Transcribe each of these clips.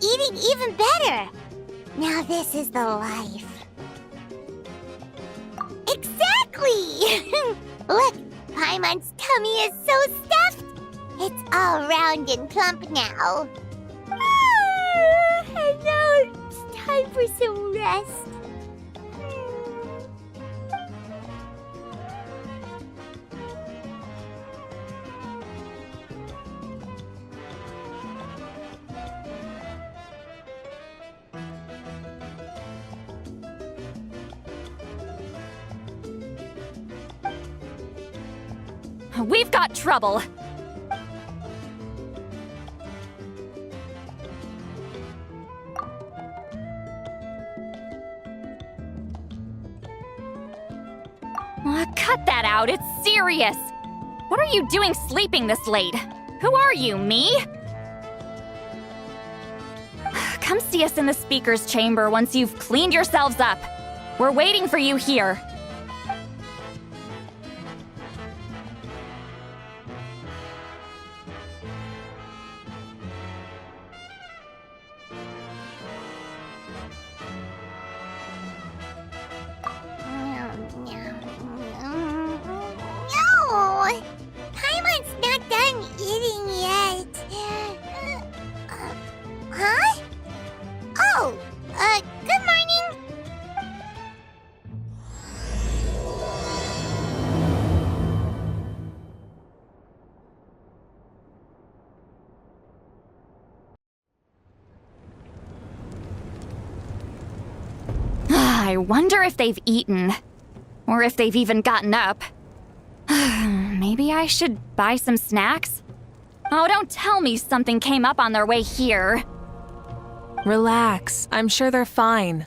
eating even better. Now this is the life. Exactly! Look, Paimon's tummy is so stuffed. It's all round and plump now. And now it's time for some rest. We've got trouble. Cut that out, it's serious. What are you doing sleeping this late? Who are you, me? Come see us in the speaker's chamber once you've cleaned yourselves up. We're waiting for you here. Good morning! I wonder if they've eaten. Or if they've even gotten up. Maybe I should buy some snacks? Oh, don't tell me something came up on their way here. Relax. I'm sure they're fine.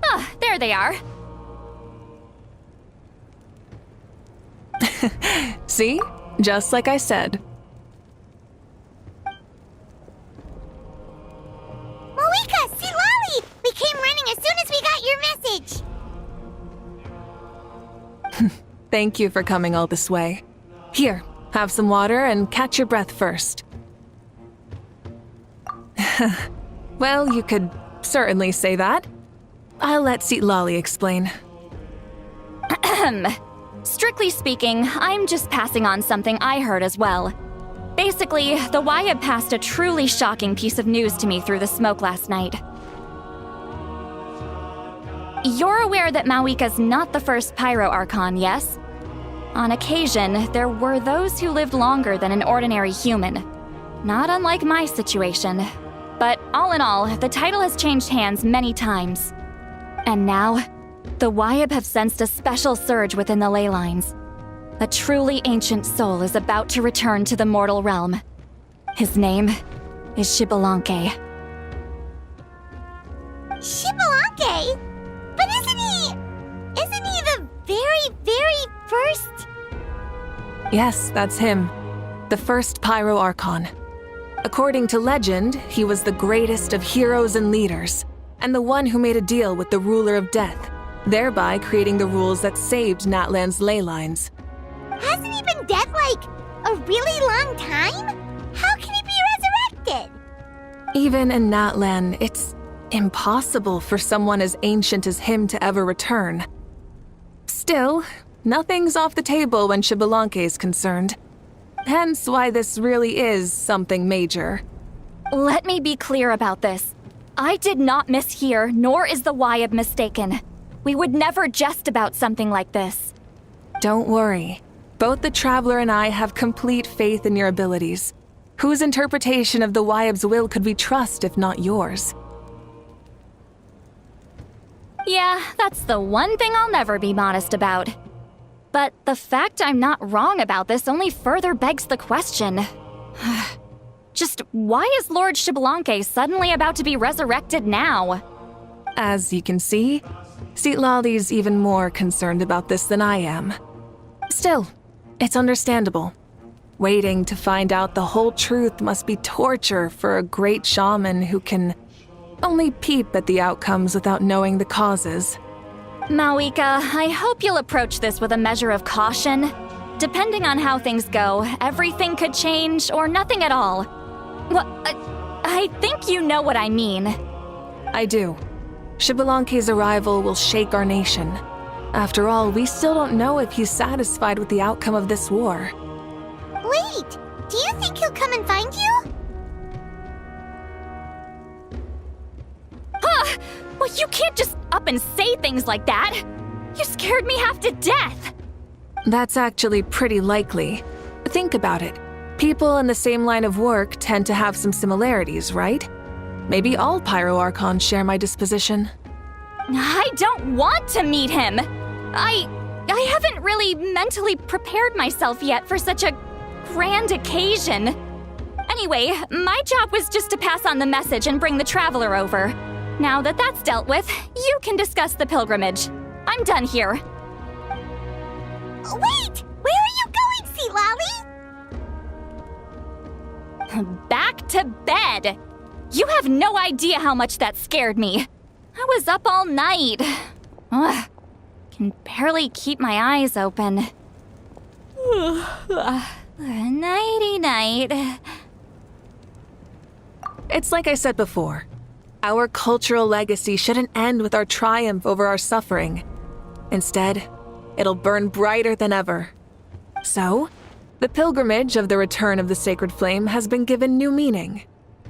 Ah, there they are. See? Just like I said. Mavuika, see Lolly! We came running as soon as we got your message. Thank you for coming all this way. Here, have some water and catch your breath first. Well, you could certainly say that. I'll let Lolly explain. Strictly speaking, I'm just passing on something I heard as well. Basically, the Wyab passed a truly shocking piece of news to me through the smoke last night. You're aware that Mavuika's not the first Pyro Archon, yes? On occasion, there were those who lived longer than an ordinary human. Not unlike my situation. But all in all, the title has changed hands many times. And now, the Wyab have sensed a special surge within the ley lines. A truly ancient soul is about to return to the mortal realm. His name is Xbalanque. Xbalanque? But isn't he the very first? Yes, that's him. The first Pyro Archon. According to legend, he was the greatest of heroes and leaders, and the one who made a deal with the ruler of death, thereby creating the rules that saved Natlan's ley lines. Hasn't he been dead like a really long time? How can he be resurrected? Even in Natlan, it's impossible for someone as ancient as him to ever return. Still, nothing's off the table when Xbalanque is concerned. Hence why this really is something major. Let me be clear about this. I did not mishear, nor is the Wyab mistaken. We would never jest about something like this. Don't worry. Both the Traveler and I have complete faith in your abilities. Whose interpretation of the Wyab's will could we trust if not yours? Yeah, that's the one thing I'll never be modest about. But the fact I'm not wrong about this only further begs the question. Just why is Lord Xbalanque suddenly about to be resurrected now? As you can see, Lolly's even more concerned about this than I am. Still, it's understandable. Waiting to find out the whole truth must be torture for a great shaman who can only peep at the outcomes without knowing the causes. Mavuika, I hope you'll approach this with a measure of caution. Depending on how things go, everything could change or nothing at all. What? I think you know what I mean. I do. Xbalanque's arrival will shake our nation. After all, we still don't know if he's satisfied with the outcome of this war. Wait, do you think he'll come and find you? Huh! Well, you can't just up and say things like that. You scared me half to death. That's actually pretty likely. Think about it. People in the same line of work tend to have some similarities, right? Maybe all Pyro Archons share my disposition. I don't want to meet him. I haven't really mentally prepared myself yet for such a grand occasion. Anyway, my job was just to pass on the message and bring the Traveler over. Now that that's dealt with, you can discuss the pilgrimage. I'm done here. Wait! Where are you going, Sea Lolly? Back to bed! You have no idea how much that scared me. I was up all night. Ugh, can barely keep my eyes open. Nighty-night. It's like I said before. Our cultural legacy shouldn't end with our triumph over our suffering. Instead, it'll burn brighter than ever. So, the pilgrimage of the return of the sacred flame has been given new meaning.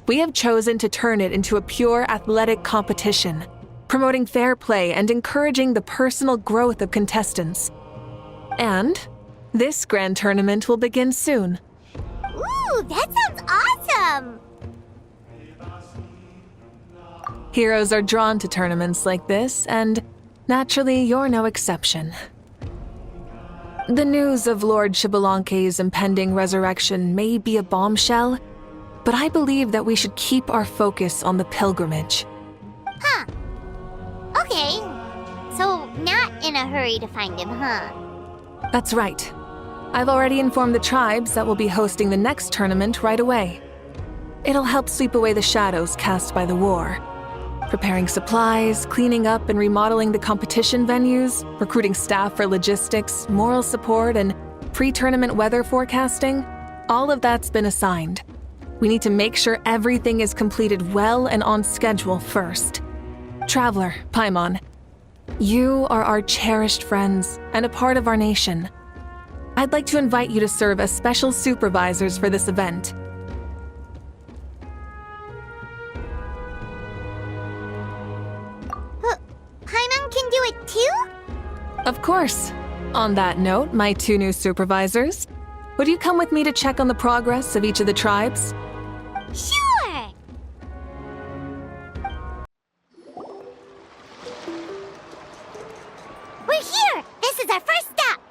We have chosen to turn it into a pure athletic competition, promoting fair play and encouraging the personal growth of contestants. And this grand tournament will begin soon. Ooh, that sounds awesome! Heroes are drawn to tournaments like this, and naturally, you're no exception. The news of Lord Xbalanque's impending resurrection may be a bombshell, but I believe that we should keep our focus on the pilgrimage. Huh. Okay. So, not in a hurry to find him, huh? That's right. I've already informed the tribes that we'll be hosting the next tournament right away. It'll help sweep away the shadows cast by the war. Preparing supplies, cleaning up and remodeling the competition venues, recruiting staff for logistics, moral support, and pre-tournament weather forecasting, all of that's been assigned. We need to make sure everything is completed well and on schedule first. Traveler, Paimon, you are our cherished friends and a part of our nation. I'd like to invite you to serve as special supervisors for this event. Paimon can do it too? Of course. On that note, my two new supervisors, would you come with me to check on the progress of each of the tribes? Sure! We're here! This is our first stop!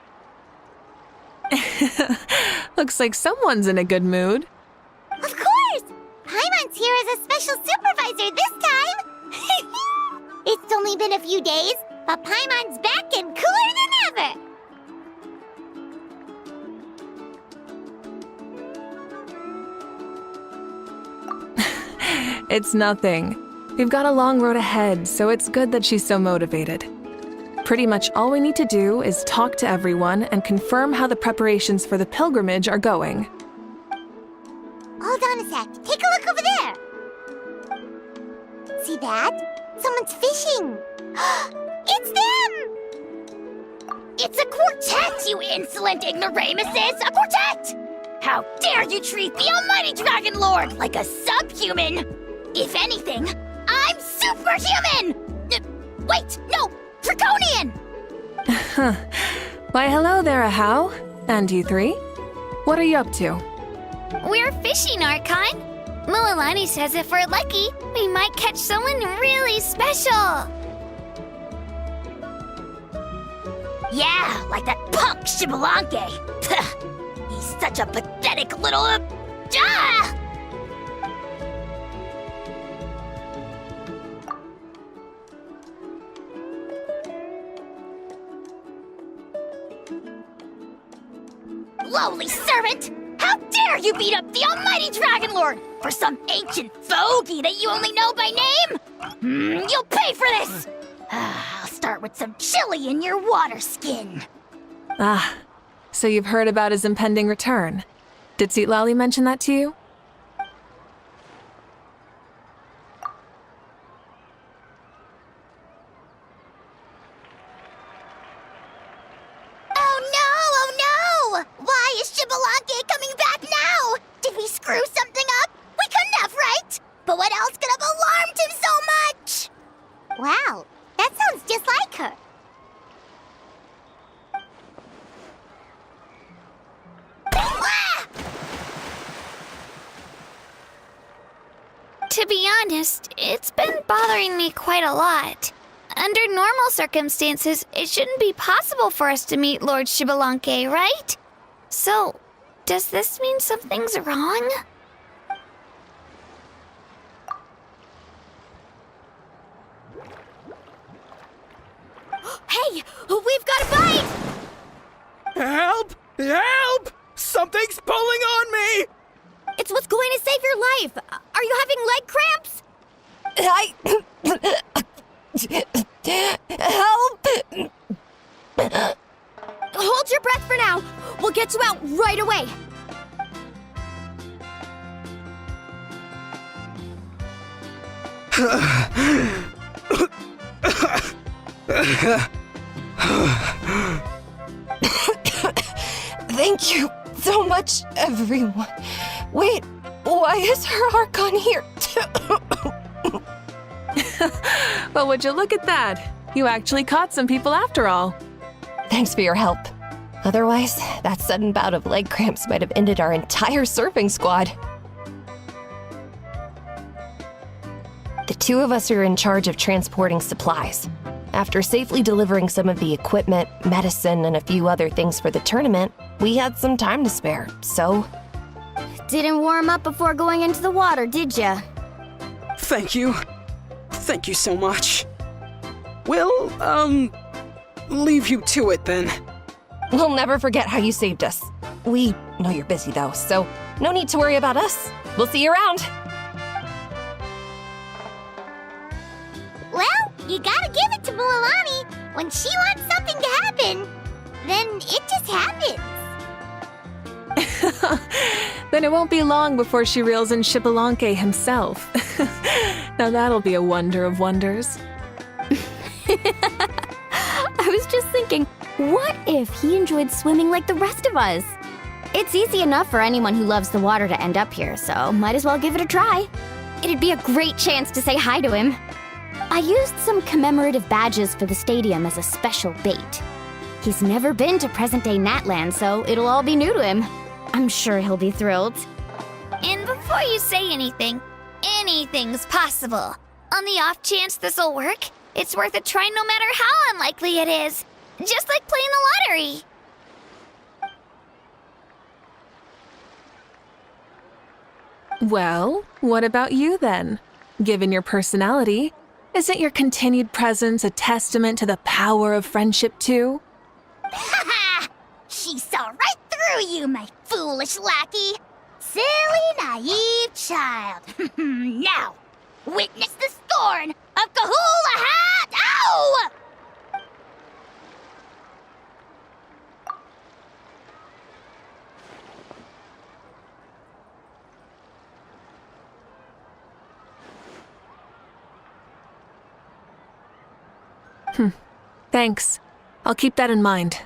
Looks like someone's in a good mood. Of course! Paimon's here as a special supervisor this time! It's only been a few days, but Paimon's back and cooler than ever! It's nothing. We've got a long road ahead, so it's good that she's so motivated. Pretty much all we need to do is talk to everyone and confirm how the preparations for the pilgrimage are going. Hold on a sec. Take a look over there. See that? Someone's fishing. It's them! It's a quartet, you insolent ignoramuses! A quartet! How dare you treat the almighty Dragon Lord like a subhuman! If anything, I'm superhuman! Wait, no! Draconian! Why, hello there, Ahau. And you three? What are you up to? We're fishing, Archon. Mualani says if we're lucky, we might catch someone really special. Yeah, like that punk Xbalanque. He's such a pathetic little... Lowly servant! How dare you beat up the almighty Dragon Lord for some ancient fogey that you only know by name? You'll pay for this! I'll start with some chili in your water skin. Ah, so you've heard about his impending return. Did Seatlali mention that to you? To be honest, it's been bothering me quite a lot. Under normal circumstances, it shouldn't be possible for us to meet Lord Shibalanke, right? So, does this mean something's wrong? Hey! We've got a bite! Help! Help! Something's pulling on me! It's what's going to save your life! Are you having leg cramps? Help! Hold your breath for now. We'll get you out right away. Thank you so much, everyone. Wait, why is her Hearken here? Well, would you look at that? You actually caught some people after all. Thanks for your help. Otherwise, that sudden bout of leg cramps might have ended our entire surfing squad. The two of us are in charge of transporting supplies. After safely delivering some of the equipment, medicine, and a few other things for the tournament, we had some time to spare, so... Didn't warm up before going into the water, did ya? Thank you. Thank you so much. We'll, leave you to it then. We'll never forget how you saved us. We know you're busy though, so no need to worry about us. We'll see you around. Well, you gotta give it to Mualani. When she wants something to happen, then it just happens. Then it won't be long before she reels in Shibalanke himself. Now that'll be a wonder of wonders. I was just thinking, what if he enjoyed swimming like the rest of us? It's easy enough for anyone who loves the water to end up here, so might as well give it a try. It'd be a great chance to say hi to him. I used some commemorative badges for the stadium as a special bait. He's never been to present-day Natland, so it'll all be new to him. I'm sure he'll be thrilled. And before you say anything, anything's possible. On the off chance this'll work, it's worth a try no matter how unlikely it is. Just like playing the lottery. Well, what about you then? Given your personality, isn't your continued presence a testament to the power of friendship too? Ha ha! She saw right through you, my foolish lackey. Silly, naive child. Now, witness the scorn of Kahula Hat! Ow! Thanks. I'll keep that in mind.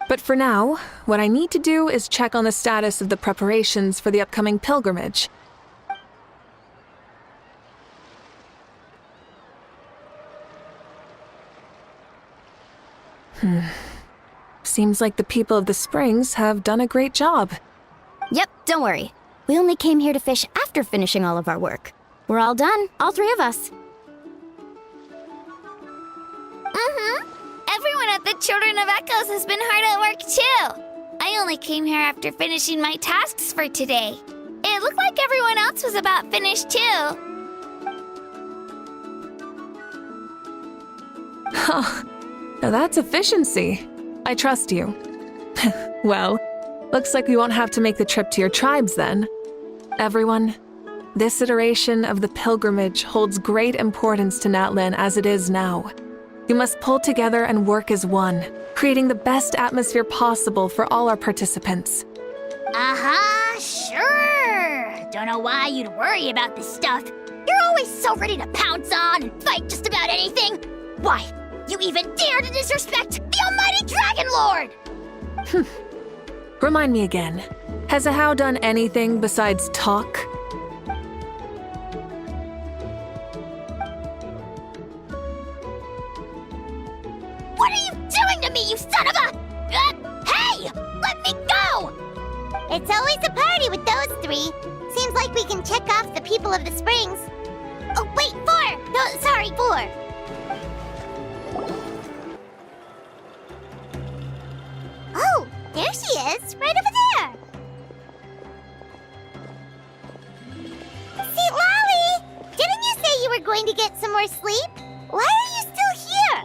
But for now, what I need to do is check on the status of the preparations for the upcoming pilgrimage. Seems like the people of the Springs have done a great job. Yep, don't worry. We only came here to fish after finishing all of our work. We're all done, all three of us. Everyone at the Children of Echoes has been hard at work too. I only came here after finishing my tasks for today. It looked like everyone else was about finished too. Now that's efficiency. I trust you. Well, looks like we won't have to make the trip to your tribes then. Everyone, this iteration of the pilgrimage holds great importance to Natlan as it is now. You must pull together and work as one, creating the best atmosphere possible for all our participants. Sure. Don't know why you'd worry about this stuff. You're always so ready to pounce on and fight just about anything. Why, you even dare to disrespect the almighty Dragon Lord! Remind me again, has Ahau done anything besides talk? What are you doing to me, you son of a... hey! Let me go! It's always a party with those three. Seems like we can check off the people of the Springs. Oh, wait, 4! No, sorry, 4. Oh, there she is, right over there. See, Lolly, didn't you say you were going to get some more sleep? Why are you still here?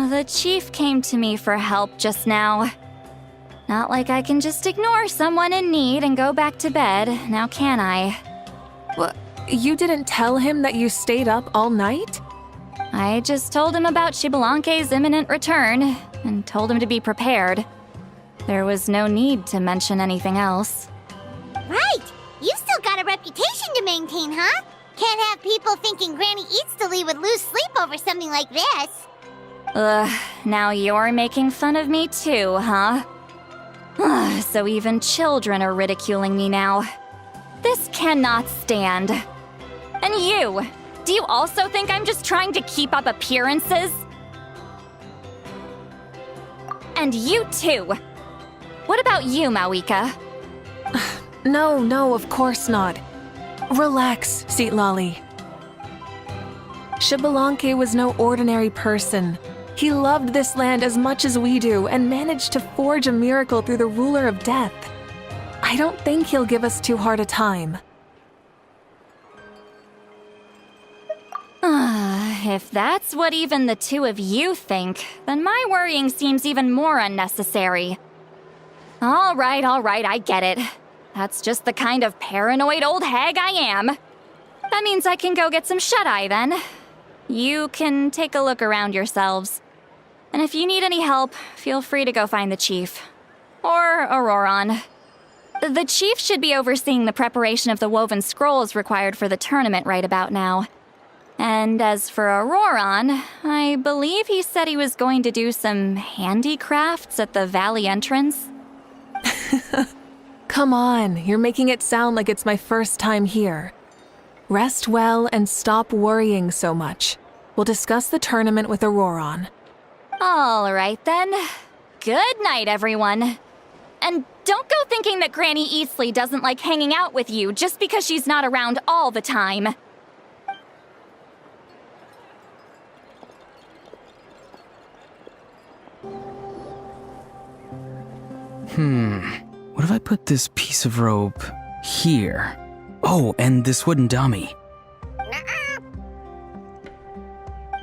The chief came to me for help just now. Not like I can just ignore someone in need and go back to bed, now can I? You didn't tell him that you stayed up all night? I just told him about Xbalanque's imminent return, and told him to be prepared. There was no need to mention anything else. Right, you still got a reputation to maintain, huh? Can't have people thinking Granny Eatsilly would lose sleep over something like this. Now you're making fun of me too, huh? So even children are ridiculing me now. This cannot stand. And you! Do you also think I'm just trying to keep up appearances? And you too! What about you, Mavuika? No, of course not. Relax, Seatlolly. Xbalanque was no ordinary person. He loved this land as much as we do and managed to forge a miracle through the ruler of death. I don't think he'll give us too hard a time. If that's what even the two of you think, then my worrying seems even more unnecessary. All right, I get it. That's just the kind of paranoid old hag I am. That means I can go get some shut-eye then. You can take a look around yourselves. And if you need any help, feel free to go find the chief. Or Auroron. The chief should be overseeing the preparation of the woven scrolls required for the tournament right about now. And as for Auroron, I believe he said he was going to do some handicrafts at the valley entrance. Come on, you're making it sound like it's my first time here. Rest well and stop worrying so much. We'll discuss the tournament with Auroron. All right then. Good night, everyone. And don't go thinking that Granny Eatsilly doesn't like hanging out with you just because she's not around all the time. What if I put this piece of rope here? Oh, and this wooden dummy.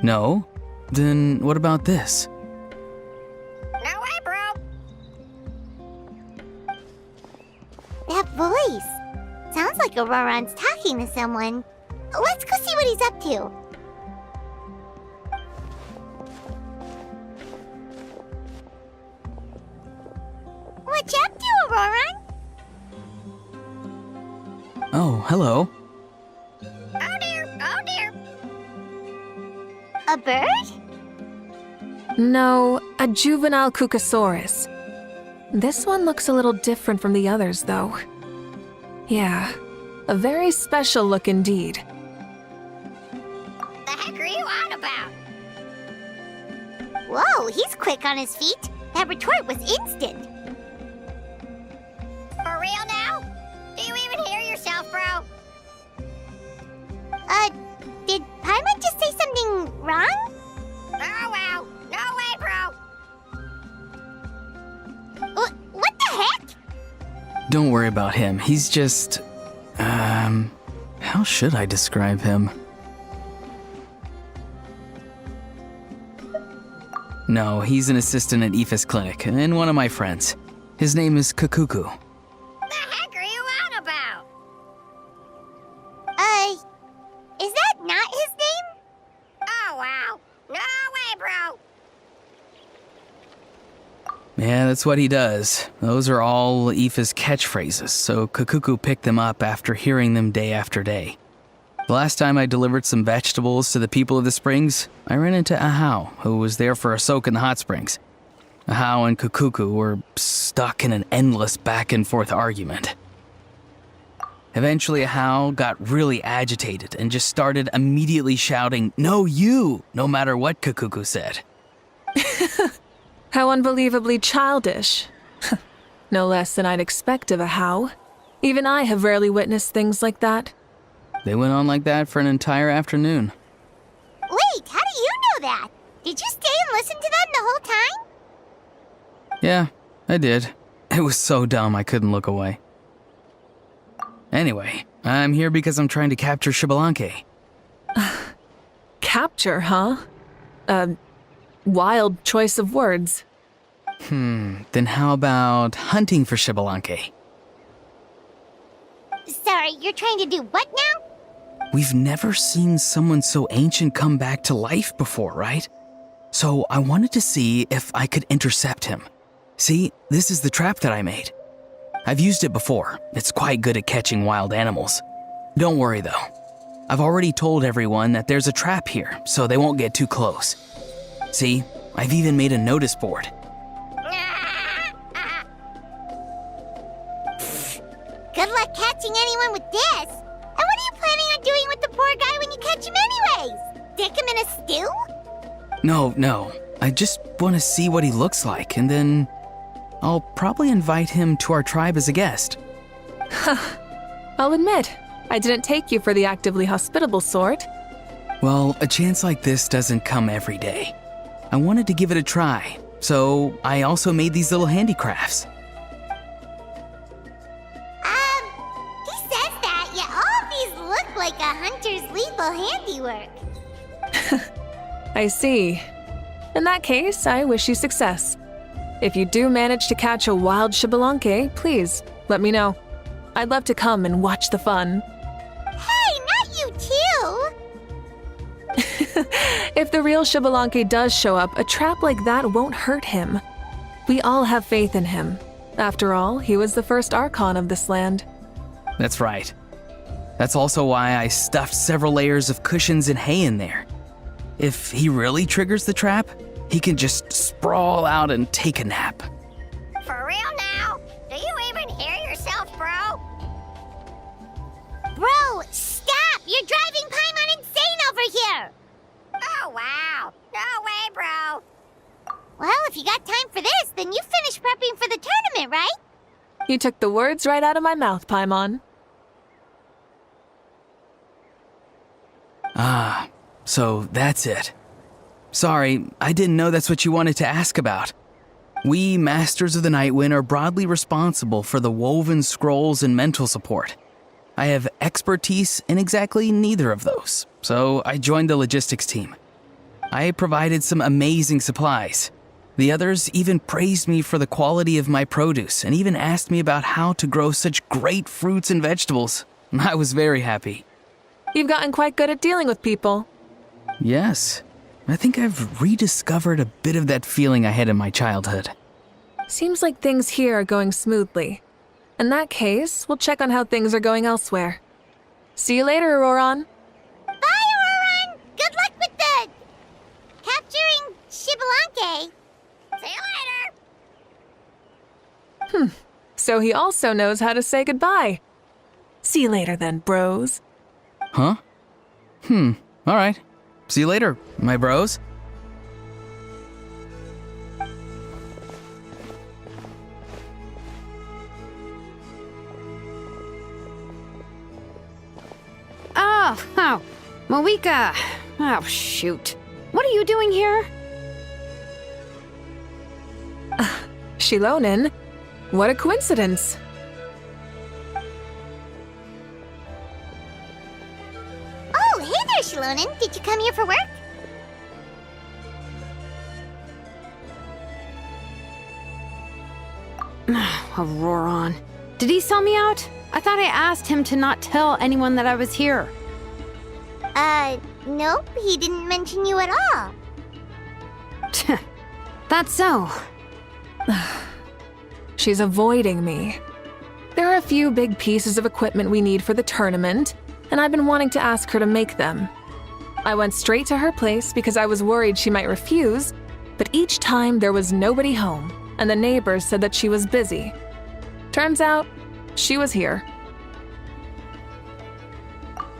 No? Then what about this? No way, bro. That voice. Sounds like Auroron's talking to someone. Let's go see what he's up to. What you up to, Auroron? Oh, hello. Oh dear. A bird? No, a juvenile Cucosaurus. This one looks a little different from the others, though. Yeah, a very special look indeed. The heck are you on about? Whoa, he's quick on his feet. That retort was instant. For real now? Do you even hear yourself, bro? Did Paimon just say something wrong? Oh, wow. No way, bro. What the heck? Don't worry about him. He's just... how should I describe him? No, he's an assistant at Aoife's clinic, and one of my friends. His name is Kakuku. The heck are you on about? Is that not his name? Oh, wow. No way, bro. Yeah, that's what he does. Those are all Aoife's catchphrases, so Kakuku picked them up after hearing them day after day. The last time I delivered some vegetables to the people of the springs, I ran into Ahau, who was there for a soak in the hot springs. Ahau and Kakuku were stuck in an endless back-and-forth argument. Eventually, Ahau got really agitated and just started immediately shouting, "No, you!" no matter what Kakuku said. How unbelievably childish. No less than I'd expect of a How. Even I have rarely witnessed things like that. They went on like that for an entire afternoon. Wait, how do you know that? Did you stay and listen to them the whole time? Yeah, I did. It was so dumb I couldn't look away. Anyway, I'm here because I'm trying to capture Xbalanque. Capture, huh? Wild choice of words. Then how about hunting for Xbalanque? Sorry, you're trying to do what now? We've never seen someone so ancient come back to life before, right? So I wanted to see if I could intercept him. See, this is the trap that I made. I've used it before. It's quite good at catching wild animals. Don't worry though. I've already told everyone that there's a trap here, so they won't get too close. See, I've even made a notice board. Good luck catching anyone with this. And what are you planning on doing with the poor guy when you catch him anyways? Stick him in a stew? No. I just want to see what he looks like, and then I'll probably invite him to our tribe as a guest. I'll admit, I didn't take you for the actively hospitable sort. Well, a chance like this doesn't come every day. I wanted to give it a try, so I also made these little handicrafts. He says that, yet all of these look like a hunter's lethal handiwork. I see. In that case, I wish you success. If you do manage to catch a wild Xbalanque, please let me know. I'd love to come and watch the fun. Hey, not you too! If the real Xbalanque does show up, a trap like that won't hurt him. We all have faith in him. After all, he was the first Archon of this land. That's right. That's also why I stuffed several layers of cushions and hay in there. If he really triggers the trap, he can just sprawl out and take a nap. For real now? Do you even hear yourself, bro? Bro, stop! You're driving Paimon insane over here! Oh, wow. No way, bro. Well, if you got time for this, then you finished prepping for the tournament, right? You took the words right out of my mouth, Paimon. So that's it. Sorry, I didn't know that's what you wanted to ask about. We, Masters of the Nightwind, are broadly responsible for the woven scrolls and mental support. I have expertise in exactly neither of those, so I joined the logistics team. I provided some amazing supplies. The others even praised me for the quality of my produce and even asked me about how to grow such great fruits and vegetables. I was very happy. You've gotten quite good at dealing with people. Yes, I think I've rediscovered a bit of that feeling I had in my childhood. Seems like things here are going smoothly. In that case, we'll check on how things are going elsewhere. See you later, Auroron. Bye, Auroron! Good luck with the... capturing Xbalanque. See you later! So he also knows how to say goodbye. See you later then, bros. Huh? Alright. See you later, my bros. Oh, Mavuika. Oh, shoot. What are you doing here? Shilonen? What a coincidence. Oh, hey there, Shilonen. Did you come here for work? Auroron. Did he sell me out? I thought I asked him to not tell anyone that I was here. Nope, he didn't mention you at all. That's so. She's avoiding me. There are a few big pieces of equipment we need for the tournament, and I've been wanting to ask her to make them. I went straight to her place because I was worried she might refuse, but each time there was nobody home, and the neighbors said that she was busy. Turns out, she was here.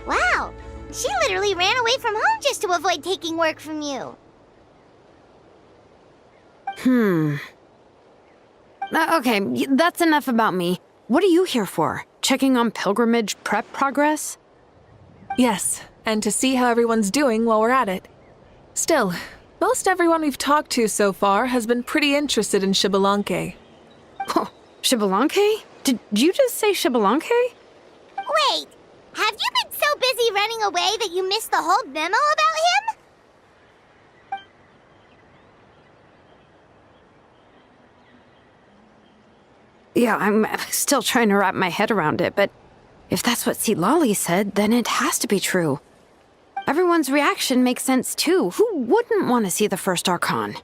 Wow, she literally ran away from home just to avoid taking work from you. Okay, that's enough about me. What are you here for? Checking on pilgrimage prep progress? Yes, and to see how everyone's doing while we're at it. Still, most everyone we've talked to so far has been pretty interested in Xbalanque. Oh, Xbalanque? Did you just say Xbalanque? Wait, have you been so busy running away that you missed the whole memo about him? Yeah, I'm still trying to wrap my head around it, but if that's what Lolly said, then it has to be true. Everyone's reaction makes sense too. Who wouldn't want to see the first Archon?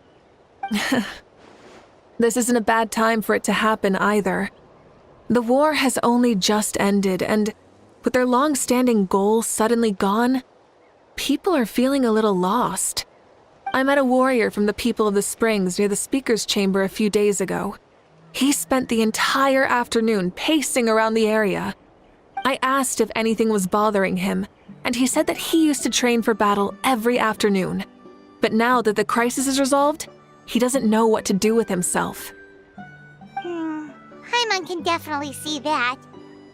This isn't a bad time for it to happen either. The war has only just ended, and with their long-standing goals suddenly gone, people are feeling a little lost. I met a warrior from the People of the Springs near the Speaker's Chamber a few days ago. He spent the entire afternoon pacing around the area. I asked if anything was bothering him, and he said that he used to train for battle every afternoon. But now that the crisis is resolved, he doesn't know what to do with himself. Paimon can definitely see that.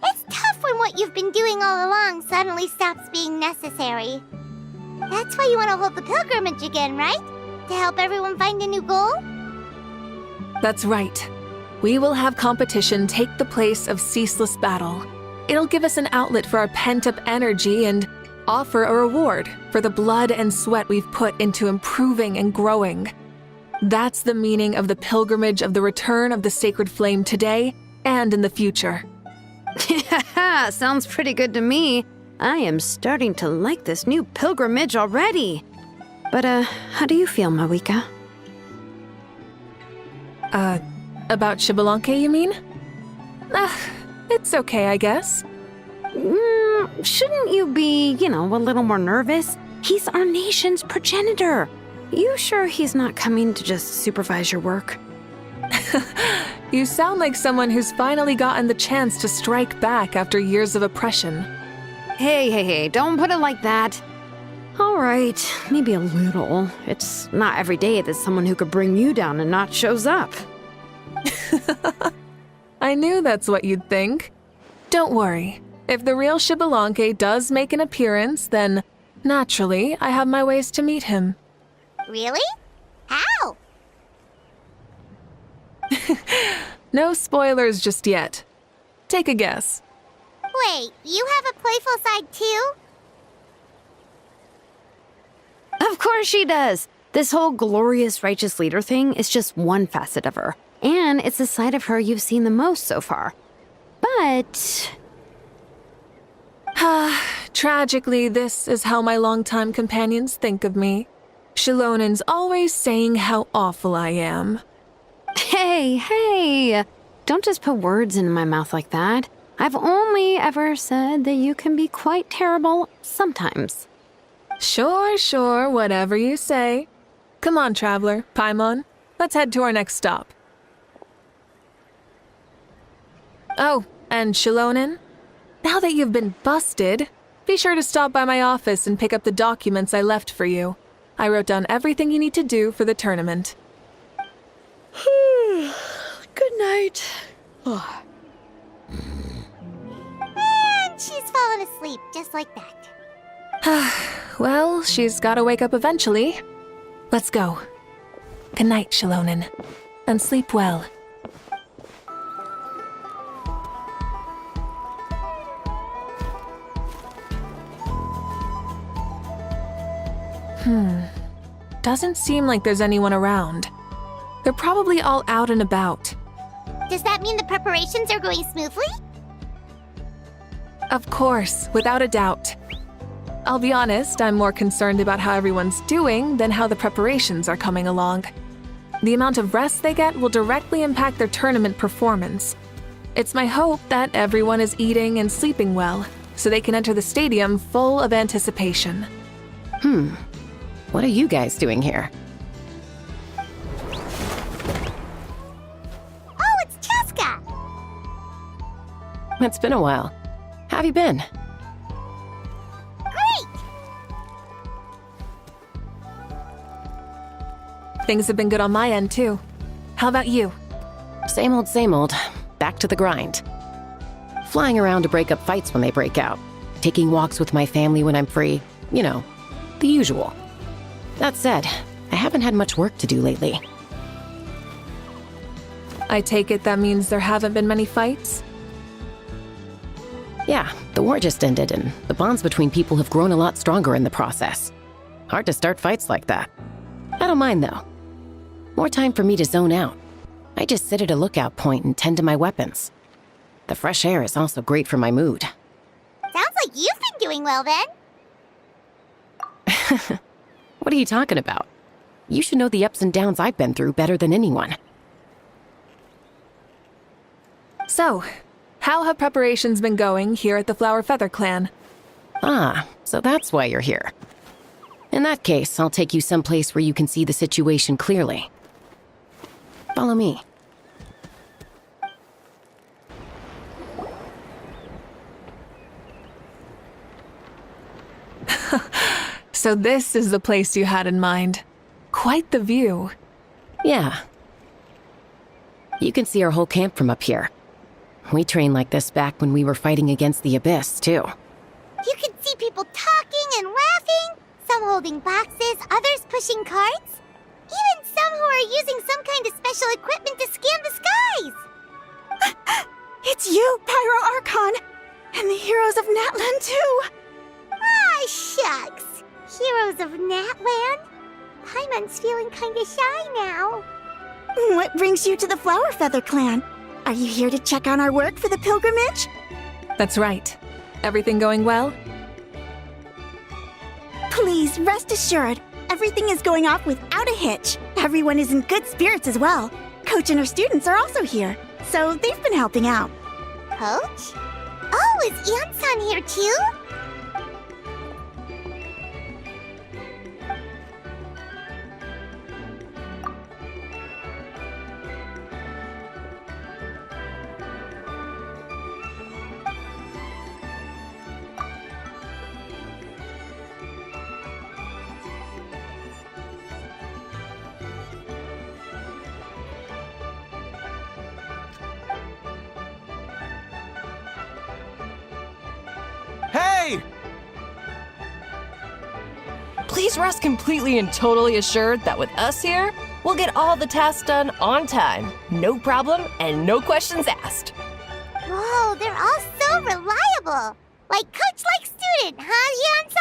It's tough when what you've been doing all along suddenly stops being necessary. That's why you want to hold the pilgrimage again, right? To help everyone find a new goal? That's right. We will have competition take the place of ceaseless battle. It'll give us an outlet for our pent-up energy and offer a reward for the blood and sweat we've put into improving and growing. That's the meaning of the pilgrimage of the return of the sacred flame today and in the future. Yeah, sounds pretty good to me. I am starting to like this new pilgrimage already. But, how do you feel, Mavuika? About Xbalanque, you mean? It's okay, I guess. Shouldn't you be, a little more nervous? He's our nation's progenitor. You sure he's not coming to just supervise your work? You sound like someone who's finally gotten the chance to strike back after years of oppression. Hey, don't put it like that. All right, maybe a little. It's not every day that someone who could bring you down a notch shows up. I knew that's what you'd think. Don't worry. If the real Xbalanque does make an appearance, then naturally I have my ways to meet him. Really? How? No spoilers just yet. Take a guess. Wait, you have a playful side too? Of course she does. This whole glorious righteous leader thing is just one facet of her. And it's the side of her you've seen the most so far. But... Tragically, this is how my longtime companions think of me. Shilonen's always saying how awful I am. Hey, don't just put words into my mouth like that. I've only ever said that you can be quite terrible sometimes. Sure, whatever you say. Come on, traveler, Paimon. Let's head to our next stop. Oh, and Shilonen, now that you've been busted, be sure to stop by my office and pick up the documents I left for you. I wrote down everything you need to do for the tournament. Good night. And she's fallen asleep just like that. Well, she's gotta wake up eventually. Let's go. Good night, Shilonen. And sleep well. Doesn't seem like there's anyone around. They're probably all out and about. Does that mean the preparations are going smoothly? Of course, without a doubt. I'll be honest, I'm more concerned about how everyone's doing than how the preparations are coming along. The amount of rest they get will directly impact their tournament performance. It's my hope that everyone is eating and sleeping well, so they can enter the stadium full of anticipation. What are you guys doing here? Oh, it's Cheska! It's been a while. How have you been? Great! Things have been good on my end, too. How about you? Same old, same old. Back to the grind. Flying around to break up fights when they break out. taking walks with my family when I'm free. You know, the usual. That said, I haven't had much work to do lately. I take it that means there haven't been many fights? Yeah, the war just ended, and the bonds between people have grown a lot stronger in the process. Hard to start fights like that. I don't mind, though. More time for me to zone out. I just sit at a lookout point and tend to my weapons. The fresh air is also great for my mood. Sounds like you've been doing well then. What are you talking about? You should know the ups and downs I've been through better than anyone. So, how have preparations been going here at the Flower Feather Clan? Ah, so that's why you're here. In that case, I'll take you someplace where you can see the situation clearly. Follow me. So this is the place you had in mind. Quite the view. Yeah. You can see our whole camp from up here. We trained like this back when we were fighting against the Abyss, too. You can see people talking and laughing, some holding boxes, others pushing carts. Even some who are using some kind of special equipment to scan the skies. It's you, Pyro Archon! And the heroes of Natlan, too! Ah, shucks. Heroes of Natland? Paimon's feeling kinda shy now. What brings you to the Flower Feather Clan? Are you here to check on our work for the pilgrimage? That's right. Everything going well? Please, rest assured, everything is going off without a hitch. Everyone is in good spirits as well. Coach and her students are also here, so they've been helping out. Coach? Oh, is Anson here too? Hey! Please rest completely and totally assured that with us here, we'll get all the tasks done on time. No problem and no questions asked. Whoa, they're all so reliable. Like coach like student, huh, Anson?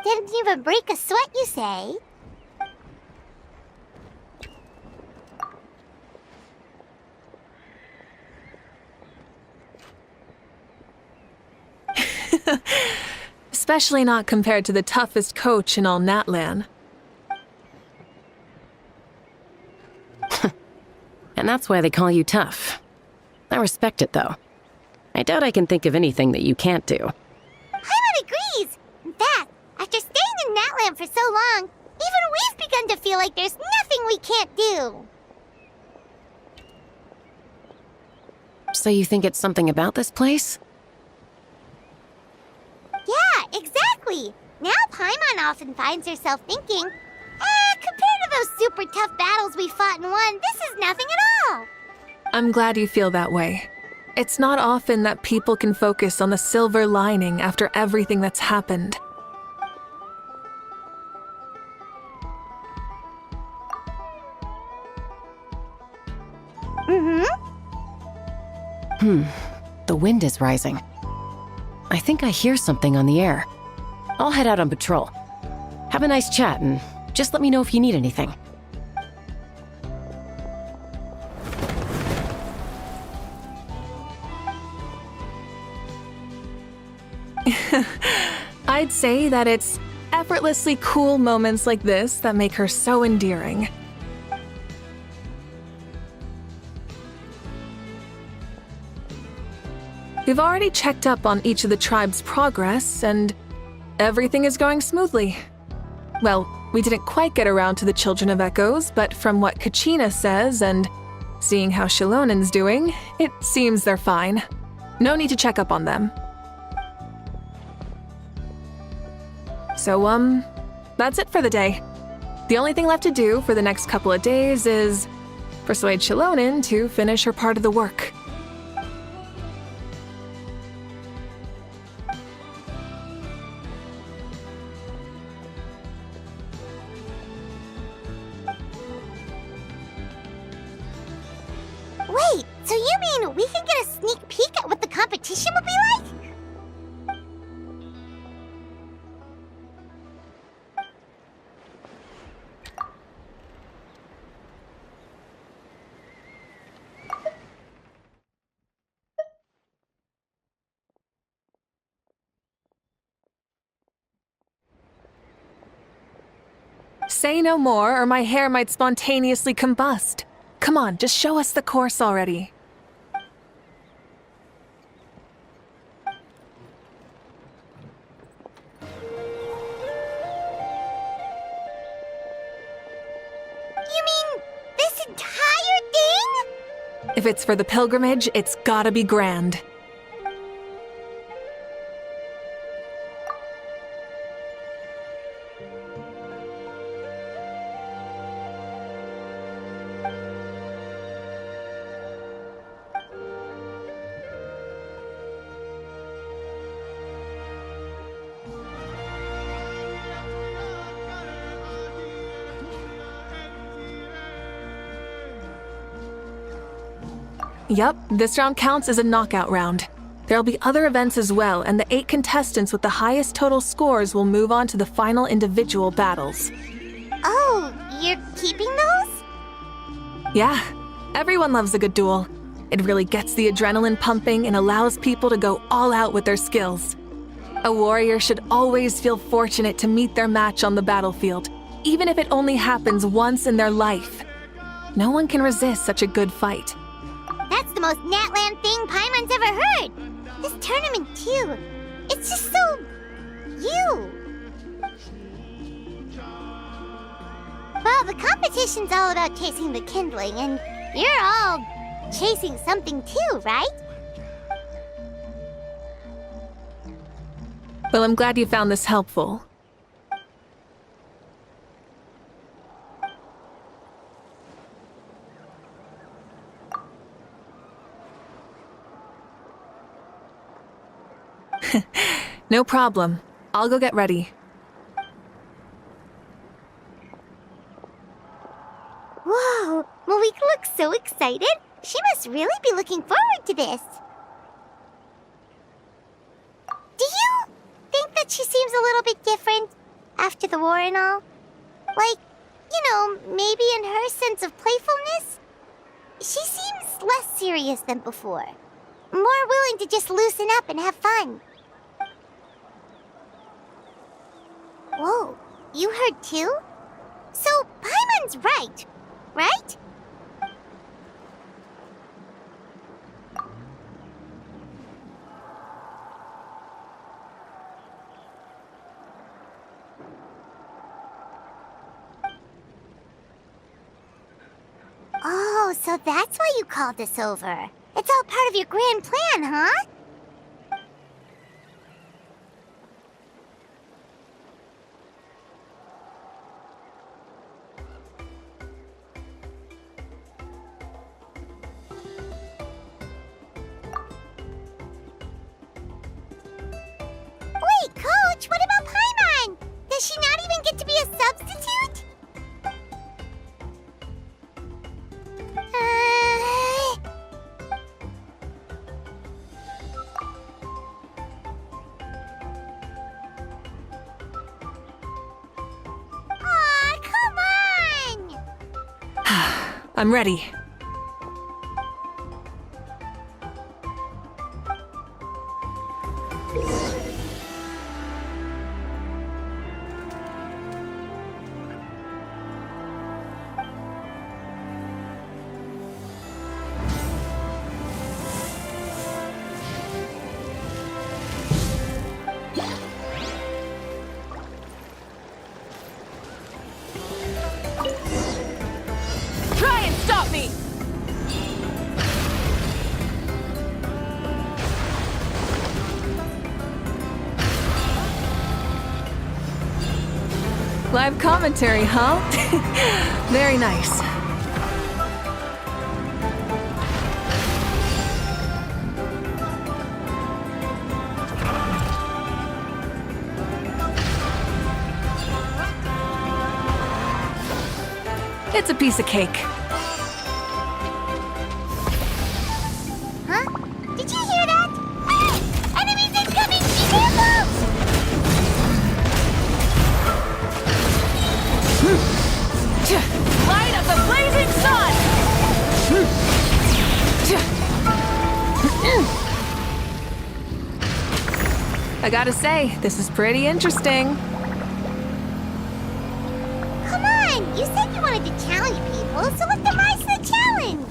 Didn't even break a sweat, you say? Especially not compared to the toughest coach in all Natlan. And that's why they call you tough. I respect it, though. I doubt I can think of anything that you can't do. Paimon agrees! In fact, after staying in Natland for so long, even we've begun to feel like there's nothing we can't do. So you think it's something about this place? Yeah, exactly! Now Paimon often finds herself thinking, compared to those super tough battles we fought and won, this is nothing at all! I'm glad you feel that way. It's not often that people can focus on the silver lining after everything that's happened. The wind is rising. I think I hear something on the air. I'll head out on patrol. Have a nice chat and just let me know if you need anything. I'd say that it's effortlessly cool moments like this that make her so endearing. We've already checked up on each of the tribe's progress, and everything is going smoothly. Well, we didn't quite get around to the Children of Echoes, but from what Kachina says and seeing how Shilonen's doing, it seems they're fine. No need to check up on them. So, that's it for the day. The only thing left to do for the next couple of days is persuade Shilonin to finish her part of the work. Wait, so you mean we can get a sneak peek at what the competition would be like? Say no more, or my hair might spontaneously combust. Come on, just show us the course already. You mean this entire thing? If it's for the pilgrimage, it's gotta be grand. Yup, this round counts as a knockout round. There'll be other events as well, and the 8 contestants with the highest total scores will move on to the final individual battles. Oh, you're keeping those? Yeah, everyone loves a good duel. It really gets the adrenaline pumping and allows people to go all out with their skills. A warrior should always feel fortunate to meet their match on the battlefield, even if it only happens once in their life. No one can resist such a good fight. That's the most Natland thing Paimon's ever heard. This tournament, too. It's just so... you. Well, the competition's all about chasing the kindling, and you're all chasing something too, right? Well, I'm glad you found this helpful. No problem. I'll go get ready. Whoa, Mavuika looks so excited. She must really be looking forward to this. Do you think that she seems a little bit different after the war and all? Like, maybe in her sense of playfulness? She seems less serious than before. More willing to just loosen up and have fun. Whoa, you heard too? So, Paimon's right, right? Oh, so that's why you called us over. It's all part of your grand plan, huh? Wait, Coach, what about Paimon? Does she not even get to be a substitute? Aw, come on! I'm ready. Try and stop me! Live commentary, huh? Very nice. It's a piece of cake. Huh? Did you hear that? Ah! Enemies incoming! Be careful! Light up the blazing sun! I gotta say, this is pretty interesting. Come on! You said you wanted to challenge people, so what's the rise to the challenge?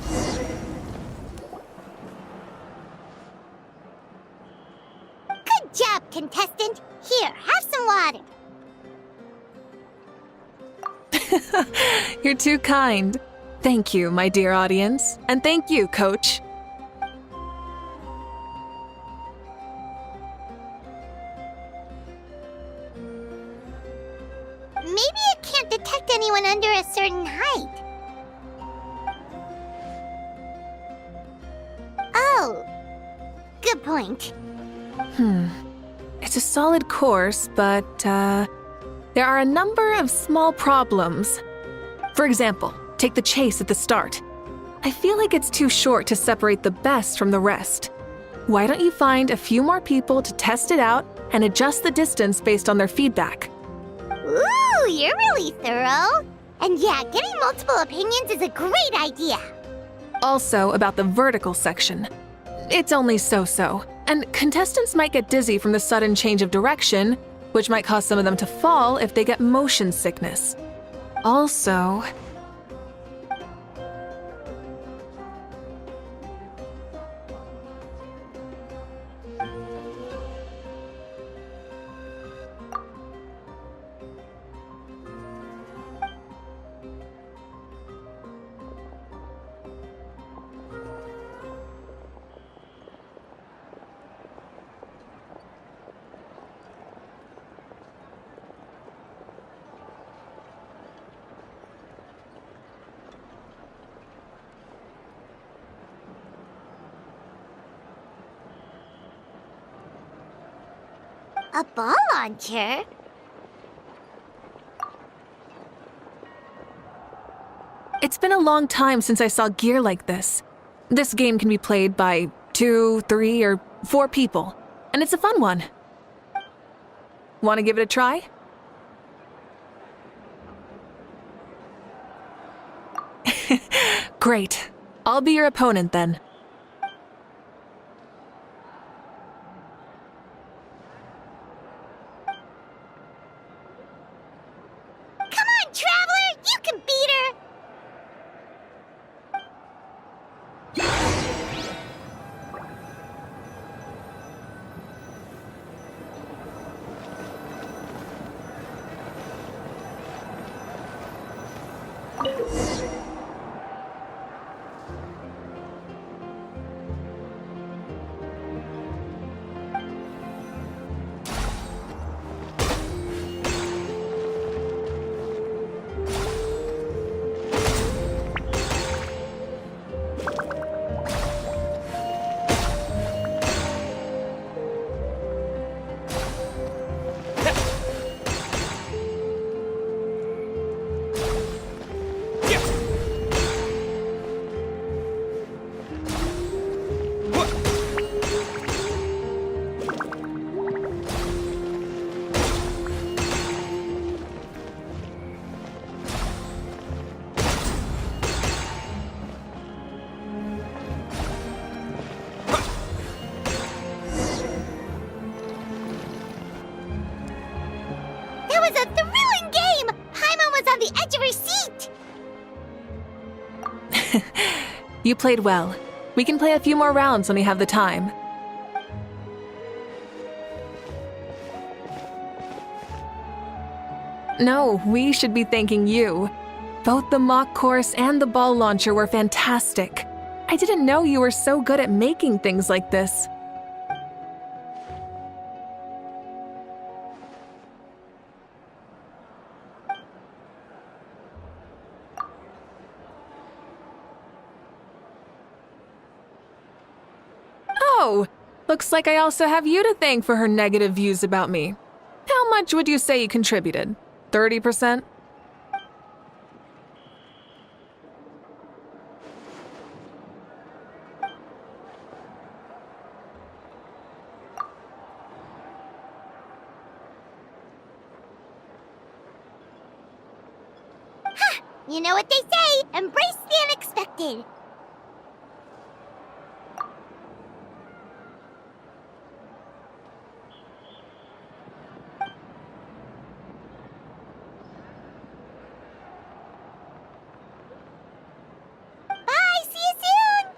Good job, contestant. Here, have some water. You're too kind. Thank you, my dear audience. And thank you, Coach. Maybe it can't detect anyone under a certain height. Oh, good point. It's a solid course, but, there are a number of small problems. For example, take the chase at the start. I feel like it's too short to separate the best from the rest. Why don't you find a few more people to test it out and adjust the distance based on their feedback? Ooh, you're really thorough. And yeah, getting multiple opinions is a great idea. Also, about the vertical section. It's only so-so, and contestants might get dizzy from the sudden change of direction, which might cause some of them to fall if they get motion sickness. Also, A ball launcher? it's been a long time since I saw gear like this. This game can be played by 2, 3, or 4 people, and it's a fun one. Want to give it a try? Great. I'll be your opponent then. Come on, Traveler! You can beat her! That was a thrilling game! Paimon was on the edge of her seat! You played well. We can play a few more rounds when we have the time. No, we should be thanking you. Both the mock course and the ball launcher were fantastic. I didn't know you were so good at making things like this. Oh, looks like I also have you to thank for her negative views about me. How much would you say you contributed? 30%? You know what they say, embrace the unexpected. Bye, see you soon!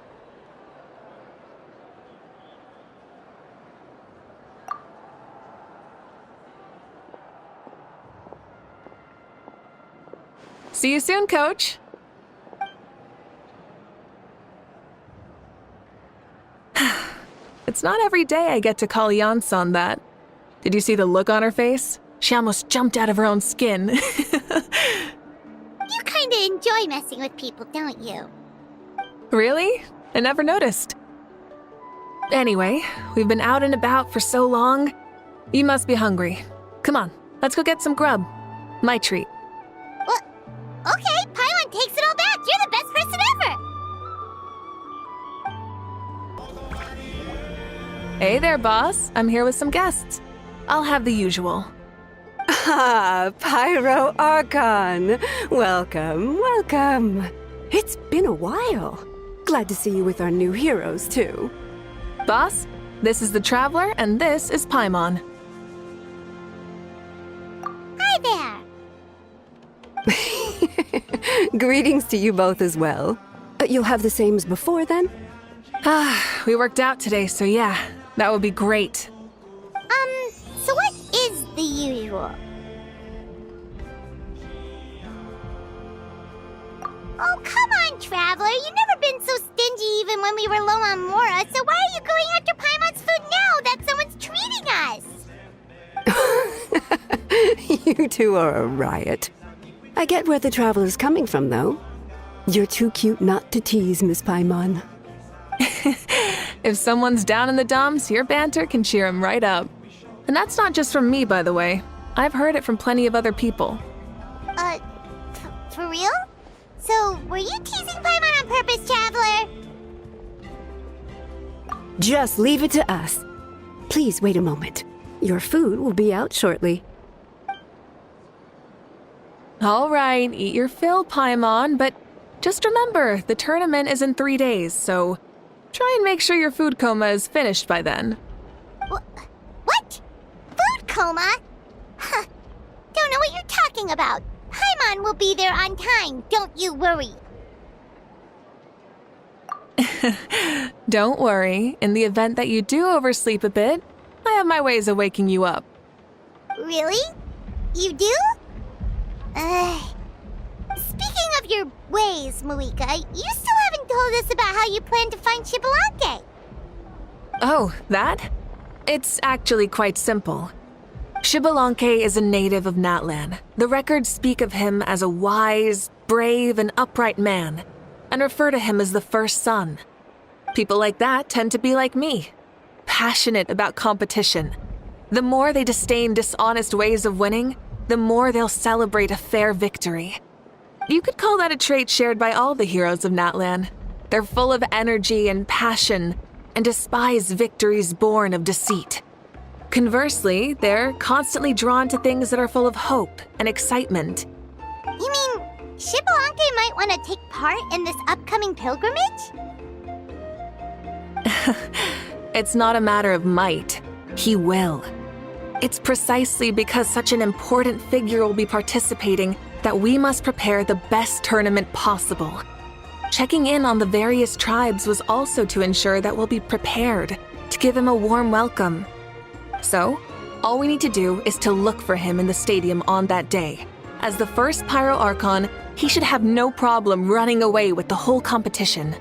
See you soon, Coach. It's not every day I get to call Yansan that. Did you see the look on her face? She almost jumped out of her own skin. You kinda enjoy messing with people, don't you? Really? I never noticed. Anyway, we've been out and about for so long. You must be hungry. Come on, let's go get some grub. My treat. Okay, Paimon takes it all back. You're the best person ever. Hey there, boss. I'm here with some guests. I'll have the usual. Ah, Pyro Archon. Welcome, welcome. It's been a while. Glad to see you with our new heroes, too. Boss, this is the Traveler, and this is Paimon. Hi there. Greetings to you both as well. You'll have the same as before, then? We worked out today, so yeah, that would be great. So what is the usual? Oh, come on, Traveler. You've never been so stingy even when we were low on Mora, so why are you going after Paimon's food now that someone's treating us? You two are a riot. I get where the Traveler's coming from, though. You're too cute not to tease, Miss Paimon. If someone's down in the dumps, your banter can cheer him right up. And that's not just from me, by the way. I've heard it from plenty of other people. For real? So, were you teasing Paimon on purpose, Traveler? Just leave it to us. Please wait a moment. Your food will be out shortly. All right, eat your fill, Paimon, but just remember, the tournament is in 3 days, so try and make sure your food coma is finished by then. What? Food coma? Huh. Don't know what you're talking about. Paimon will be there on time, don't you worry. Don't worry, in the event that you do oversleep a bit, I have my ways of waking you up. Really? You do? Speaking of your ways, Mavuika, you still haven't told us about how you plan to find Shibalanke. Oh, that? It's actually quite simple. Shibalanke is a native of Natlan. The records speak of him as a wise, brave, and upright man, and refer to him as the first son. People like that tend to be like me, passionate about competition. The more they disdain dishonest ways of winning, the more they'll celebrate a fair victory. You could call that a trait shared by all the heroes of Natlan. They're full of energy and passion, and despise victories born of deceit. Conversely, they're constantly drawn to things that are full of hope and excitement. You mean Shibalanke might want to take part in this upcoming pilgrimage? It's not a matter of might. He will. It's precisely because such an important figure will be participating that we must prepare the best tournament possible. Checking in on the various tribes was also to ensure that we'll be prepared to give him a warm welcome. So, all we need to do is to look for him in the stadium on that day. As the first Pyro Archon, he should have no problem running away with the whole competition.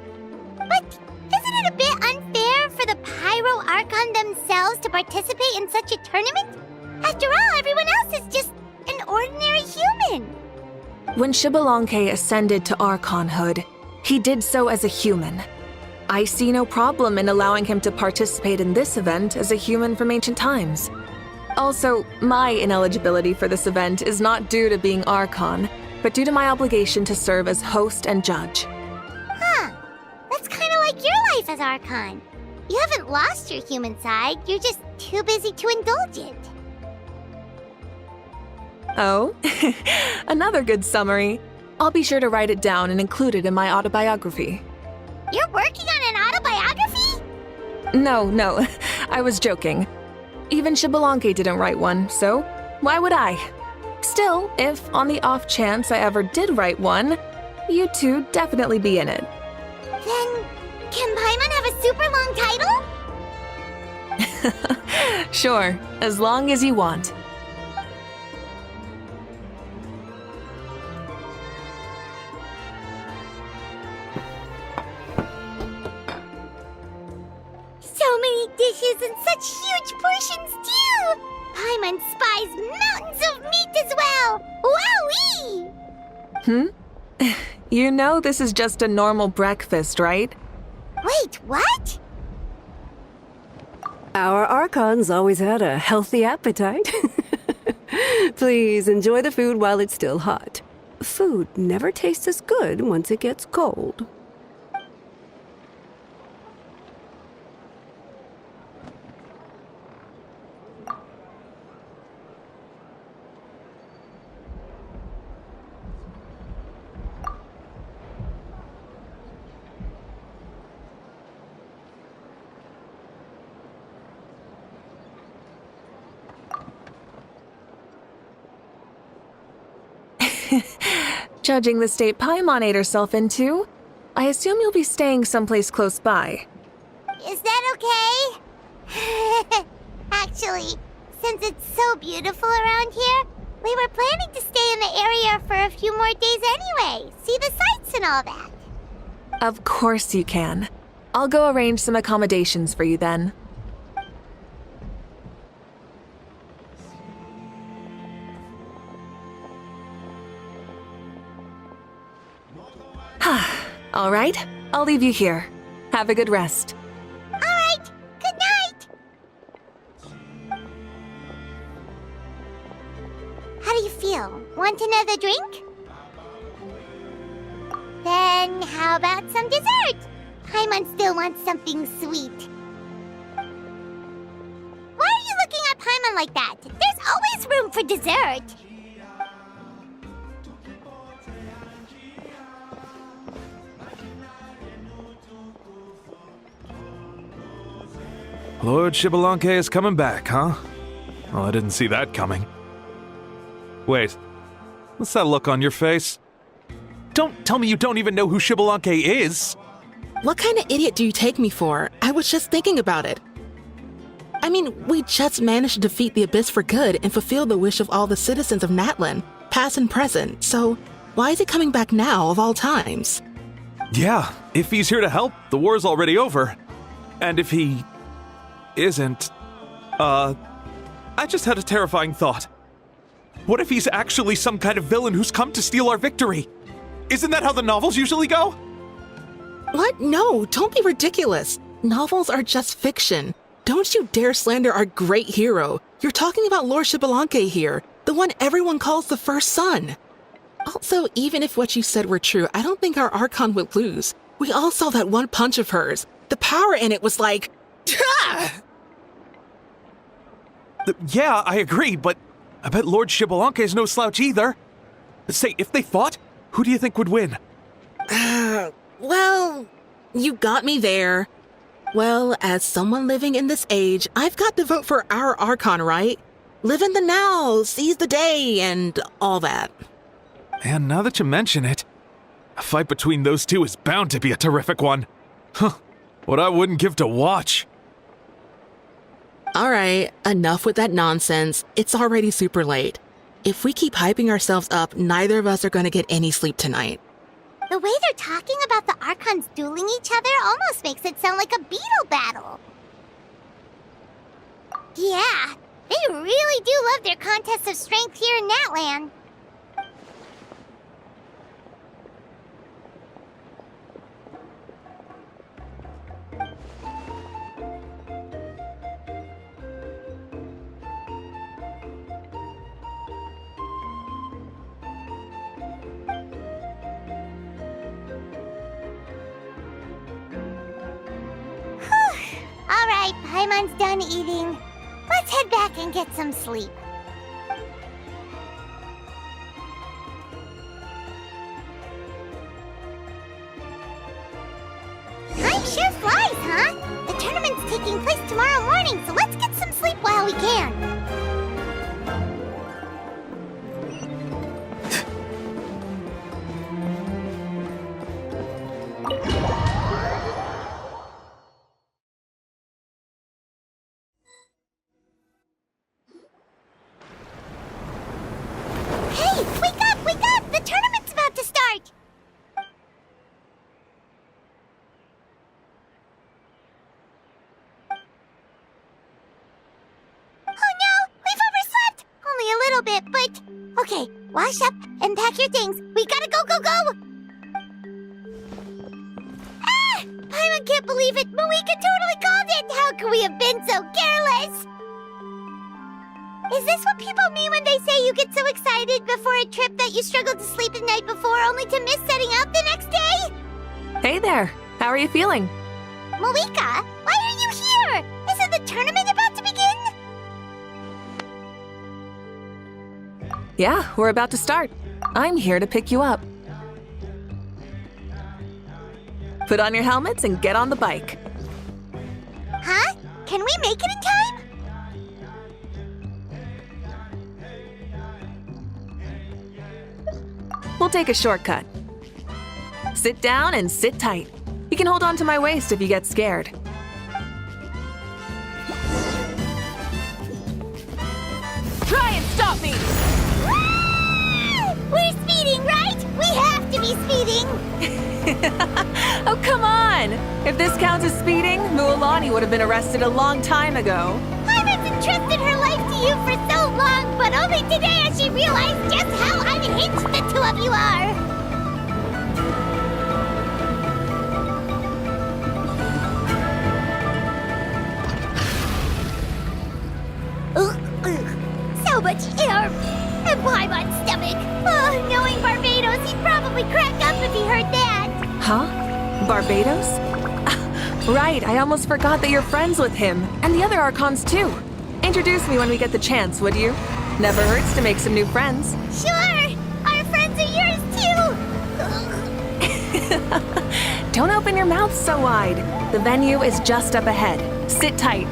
But isn't it a bit unfair for the Pyro Archon themselves to participate in such a tournament? After all, everyone else is just an ordinary human. When Shibalanke ascended to Archonhood, he did so as a human. I see no problem in allowing him to participate in this event as a human from ancient times. Also, my ineligibility for this event is not due to being Archon, but due to my obligation to serve as host and judge. Huh. That's kind of like your life as Archon. You haven't lost your human side, you're just too busy to indulge it. Oh, another good summary. I'll be sure to write it down and include it in my autobiography. You're working on an autobiography? No, I was joking. Even Xbalanque didn't write one, so why would I? Still, if on the off chance I ever did write one, you two definitely be in it. Then, can Paimon have a super long title? Sure, as long as you want. So many dishes and such huge portions, too! Paimon spies mountains of meat as well! Wowee! You know this is just a normal breakfast, right? Wait, what? Our Archons always had a healthy appetite. Please enjoy the food while it's still hot. Food never tastes as good once it gets cold. Judging the state Paimon ate herself into, I assume you'll be staying someplace close by. Is that okay? Actually, since it's so beautiful around here, we were planning to stay in the area for a few more days anyway. See the sights and all that. Of course you can. I'll go arrange some accommodations for you then. All right, I'll leave you here. Have a good rest. All right, good night. How do you feel? Want another drink? Then how about some dessert? Paimon still wants something sweet. Why are you looking at Paimon like that? There's always room for dessert. Lord Xbalanque is coming back, huh? Well, I didn't see that coming. Wait, what's that look on your face? Don't tell me you don't even know who Xbalanque is! What kind of idiot do you take me for? I was just thinking about it. I mean, we just managed to defeat the Abyss for good and fulfill the wish of all the citizens of Natlan, past and present, so why is he coming back now of all times? Yeah, if he's here to help, the war's already over. And if he isn't, I just had a terrifying thought. What if he's actually some kind of villain who's come to steal our victory? Isn't that how the novels usually go? What? No, don't be ridiculous. Novels are just fiction. Don't you dare slander our great hero. You're talking about Lord Xbalanque here, the one everyone calls the first son. Also, even if what you said were true, I don't think our Archon would lose. We all saw that one punch of hers. The power in it was like... Yeah, I agree, but I bet Lord Xbalanque is no slouch either. Say, if they fought, who do you think would win? Well, you got me there. Well, as someone living in this age, I've got to vote for our Archon, right? Live in the now, seize the day, and all that. And now that you mention it, a fight between those two is bound to be a terrific one. Huh, what I wouldn't give to watch. All right, enough with that nonsense. It's already super late. If we keep hyping ourselves up, neither of us are going to get any sleep tonight. The way they're talking about the Archons dueling each other almost makes it sound like a beetle battle. Yeah, they really do love their contests of strength here in Natlan. All right, Paimon's done eating. Let's head back and get some sleep. Time sure flies, huh? The tournament's taking place tomorrow morning, so let's get some sleep while we can. Hey, wake up, wake up! The tournament's about to start! Oh no, we've overslept! Only a little bit, but... Okay, wash up and pack your things. We gotta go, go, go! Ah! Paimon can't believe it! Mavuika totally called it! How could we have been so careless? Is this what people mean when they say you get so excited before a trip that you struggled to sleep the night before only to miss setting out the next day? Hey there. How are you feeling? Mavuika, why are you here? Isn't the tournament about to begin? Yeah, we're about to start. I'm here to pick you up. Put on your helmets and get on the bike. Huh? Can we make it in time? We'll take a shortcut. Sit down and sit tight. You can hold on to my waist if you get scared. Try and stop me! We're speeding, right? We have to be speeding! Oh, come on! If this counts as speeding, Mualani would have been arrested a long time ago. Pirate's entrusted her life to you for so long, but only today has she realized just how unhinged the two of you are! So much air! And Paimon's stomach! Oh, knowing Barbados, he'd probably crack up if he heard that! Huh? Barbados? Right, I almost forgot that you're friends with him, and the other Archons too. Introduce me when we get the chance, would you? Never hurts to make some new friends. Sure! Our friends are yours too! Don't open your mouth so wide. The venue is just up ahead. Sit tight.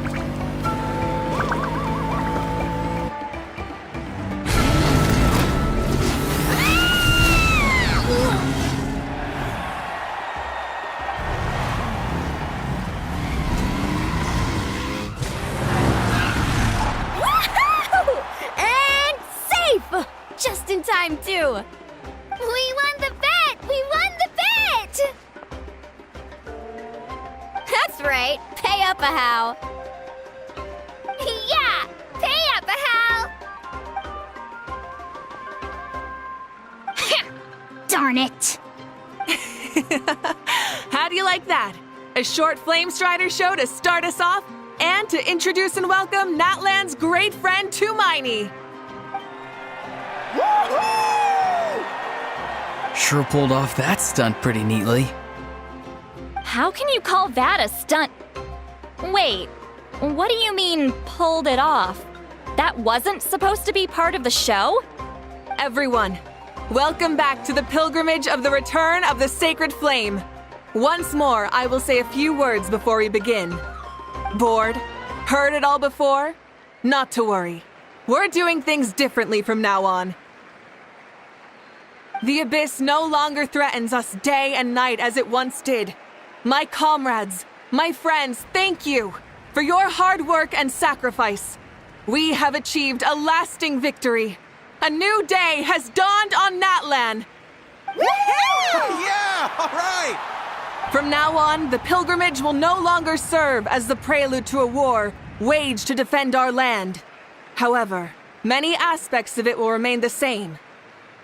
Just in time, too. We won the bet! We won the bet! That's right. Pay up a how. Yeah! Pay up, Hal! Darn it! How do you like that? A short Flame Strider show to start us off, and to introduce and welcome Natlan's great friend, Tumaini. Sure pulled off that stunt pretty neatly. How can you call that a stunt? Wait, what do you mean, pulled it off? That wasn't supposed to be part of the show? Everyone, welcome back to the pilgrimage of the return of the sacred flame. Once more, I will say a few words before we begin. Bored? Heard it all before? Not to worry. We're doing things differently from now on. The abyss no longer threatens us day and night as it once did. My comrades, my friends, thank you for your hard work and sacrifice. We have achieved a lasting victory. A new day has dawned on Natlan. Yeah, all right! From now on, the pilgrimage will no longer serve as the prelude to a war waged to defend our land. However, many aspects of it will remain the same.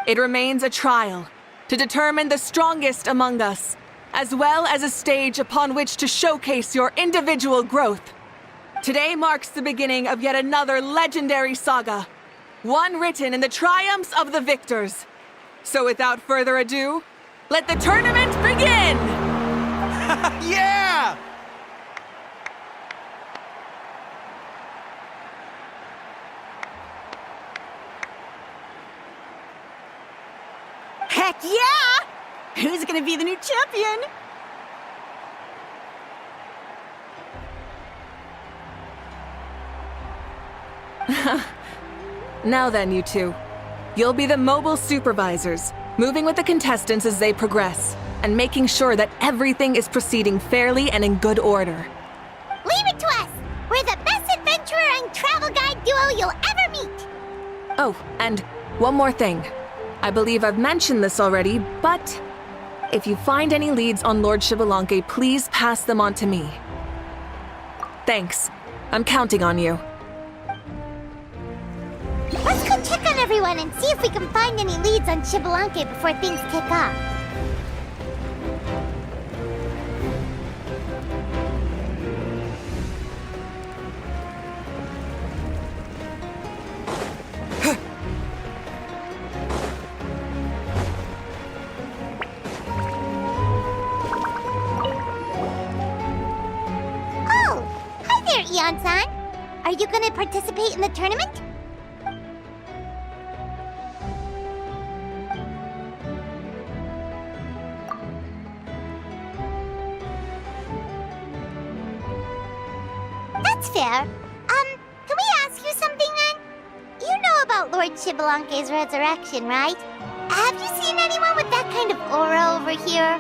It remains a trial to determine the strongest among us, as well as a stage upon which to showcase your individual growth. Today marks the beginning of yet another legendary saga, one written in the triumphs of the victors. So without further ado, let the tournament begin! Yeah! Heck yeah! Who's gonna be the new champion? Now then, you two. You'll be the mobile supervisors, moving with the contestants as they progress, and making sure that everything is proceeding fairly and in good order. Leave it to us! We're the best adventurer and travel guide duo you'll ever meet! Oh, and one more thing. I believe I've mentioned this already, but if you find any leads on Lord Xbalanque, please pass them on to me. Thanks. I'm counting on you. Let's go check on everyone and see if we can find any leads on Xbalanque before things kick off. Oh, hi there, Eon-san. Are you gonna participate in the tournament? That's fair. Can we ask you something then? You know about Lord Xbalanque's resurrection, right? Have you seen anyone with that kind of aura over here?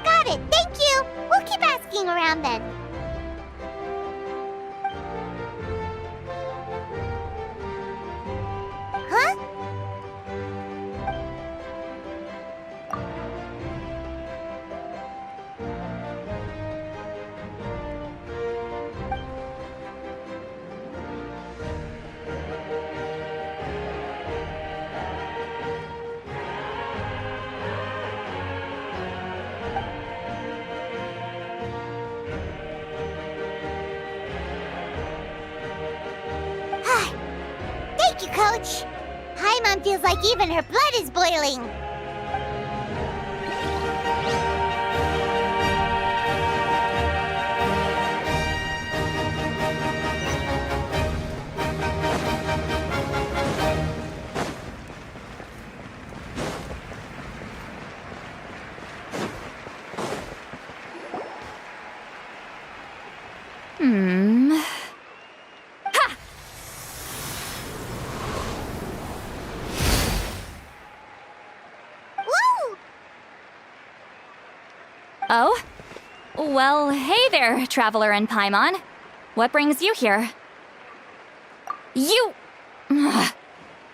Got it, thank you! We'll keep asking around then. Huh? Thank you, Coach. Paimon feels like even her blood is boiling. Woo! Oh? Well, hey there, Traveler and Paimon. What brings you here? You... Ugh.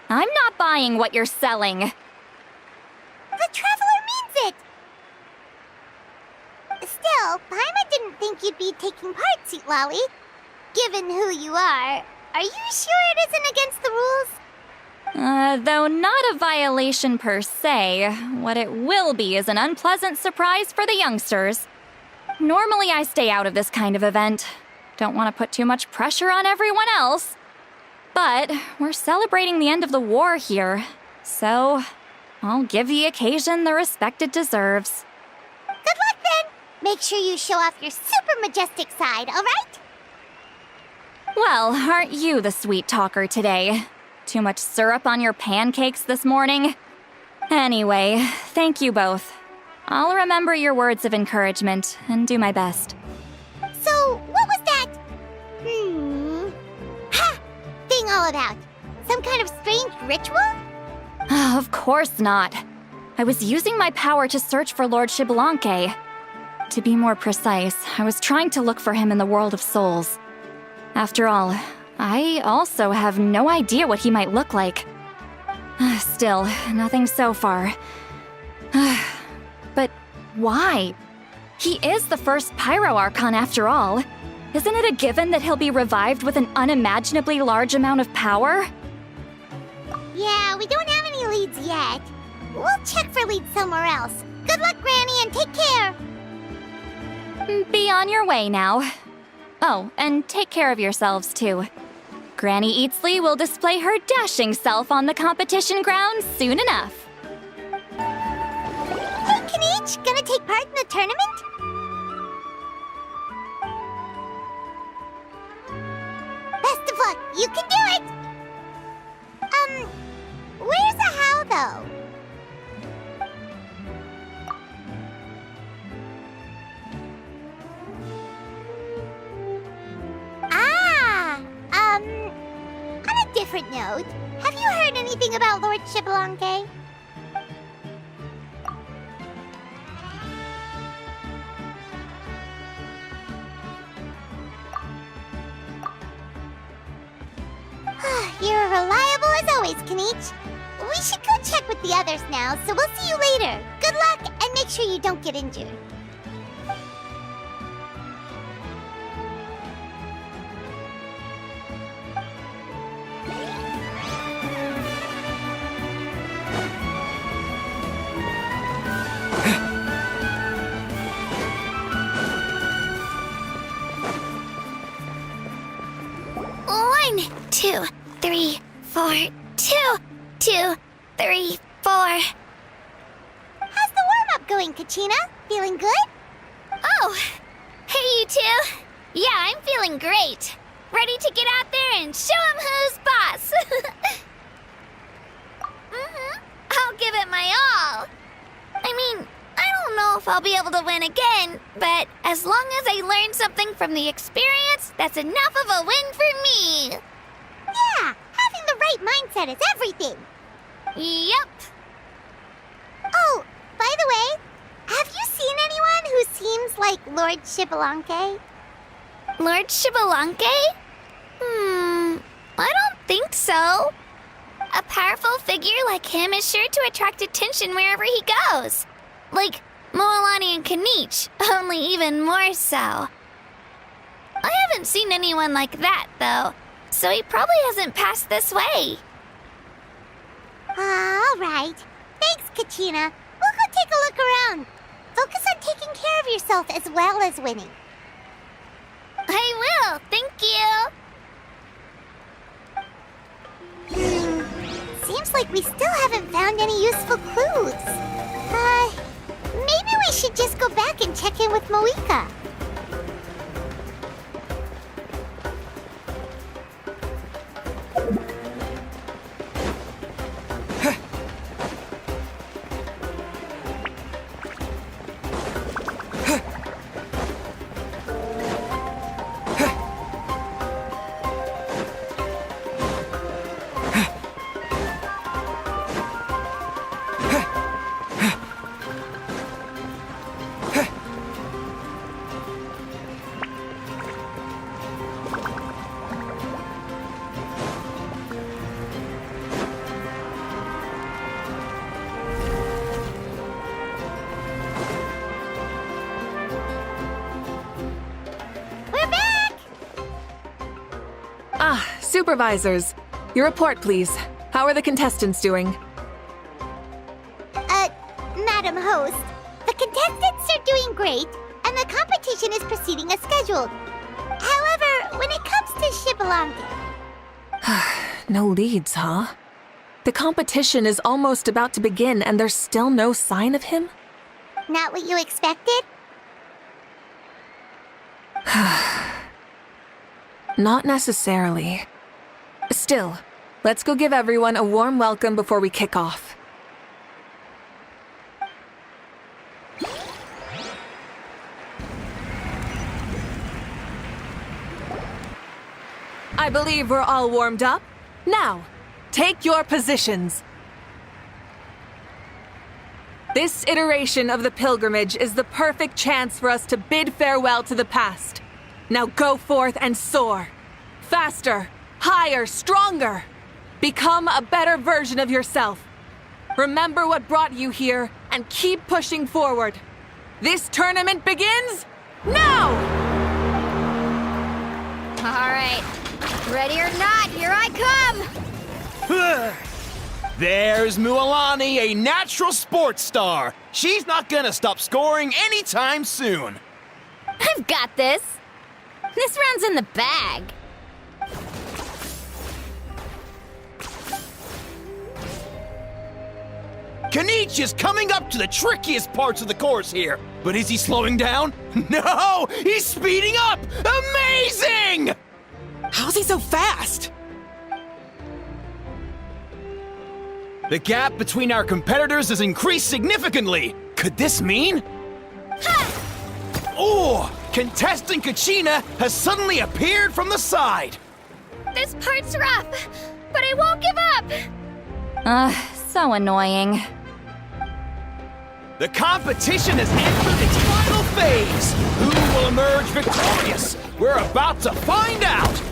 I'm not buying what you're selling. The Traveler means it! Still, Paimon didn't think you'd be taking part, Sweet Lolly. Given who you are you sure it isn't against the rules? Though not a violation per se, what it will be is an unpleasant surprise for the youngsters. Normally I stay out of this kind of event. Don't want to put too much pressure on everyone else. But we're celebrating the end of the war here, so I'll give the occasion the respect it deserves. Good luck then! Make sure you show off your super majestic side, alright? Well, aren't you the sweet talker today? Too much syrup on your pancakes this morning? Anyway, thank you both. I'll remember your words of encouragement and do my best. So, what was that? Ha! Thing all about? Some kind of strange ritual? Of course not. I was using my power to search for Lord Xbalanque. To be more precise, I was trying to look for him in the world of souls. After all, I also have no idea what he might look like. Still, nothing so far. But why? He is the first Pyro Archon after all. Isn't it a given that he'll be revived with an unimaginably large amount of power? Yeah, we don't have any leads yet. We'll check for leads somewhere else. Good luck, Granny, and take care! Be on your way now. Oh, and take care of yourselves too. Granny Eatsley will display her dashing self on the competition grounds soon enough. Hey, Kanich, gonna take part in the tournament? Look, you can do it! Where's the how, though? On a different note, have you heard anything about Lord Shibalanke? You're reliable as always, Kanich. We should go check with the others now, so we'll see you later. Good luck, and make sure you don't get injured. One, 2, 3, 4. 2, 3, 4. How's the warm-up going, Kachina? Feeling good? Oh, hey, you two. Yeah, I'm feeling great. Ready to get out there and show 'em who's boss. I'll give it my all. I mean, I don't know if I'll be able to win again, but as long as I learn something from the experience, that's enough of a win for me. Yeah, having the right mindset is everything. Yep. Oh, by the way, have you seen anyone who seems like Lord Shibalanke? Lord Shibalanke? I don't think so. A powerful figure like him is sure to attract attention wherever he goes. Like Moalani and Kanich, only even more so. I haven't seen anyone like that, though, so he probably hasn't passed this way. All right. Thanks, Kachina. We'll go take a look around. Focus on taking care of yourself as well as winning. I will, thank you. Seems like we still haven't found any useful clues. Maybe we should just go back and check in with Mavuika. Supervisors, your report, please. How are the contestants doing? Madam Host, the contestants are doing great, and the competition is proceeding as scheduled. However, when it comes to Shibalanke... No leads, huh? The competition is almost about to begin, and there's still no sign of him? Not what you expected? Not necessarily. Still, let's go give everyone a warm welcome before we kick off. I believe we're all warmed up. Now, take your positions. This iteration of the pilgrimage is the perfect chance for us to bid farewell to the past. Now go forth and soar. Faster, higher, stronger. Become a better version of yourself. Remember what brought you here and keep pushing forward. This tournament begins now! All right. Ready or not, here I come! There's Mualani, a natural sports star. She's not gonna stop scoring anytime soon. I've got this. This round's in the bag. Kanich is coming up to the trickiest parts of the course here. But is he slowing down? No! He's speeding up! Amazing! How's he so fast? The gap between our competitors has increased significantly. Could this mean? Oh! Contestant Kachina has suddenly appeared from the side. This part's rough, but I won't give up. So annoying. The competition has entered its final phase. Who will emerge victorious? We're about to find out.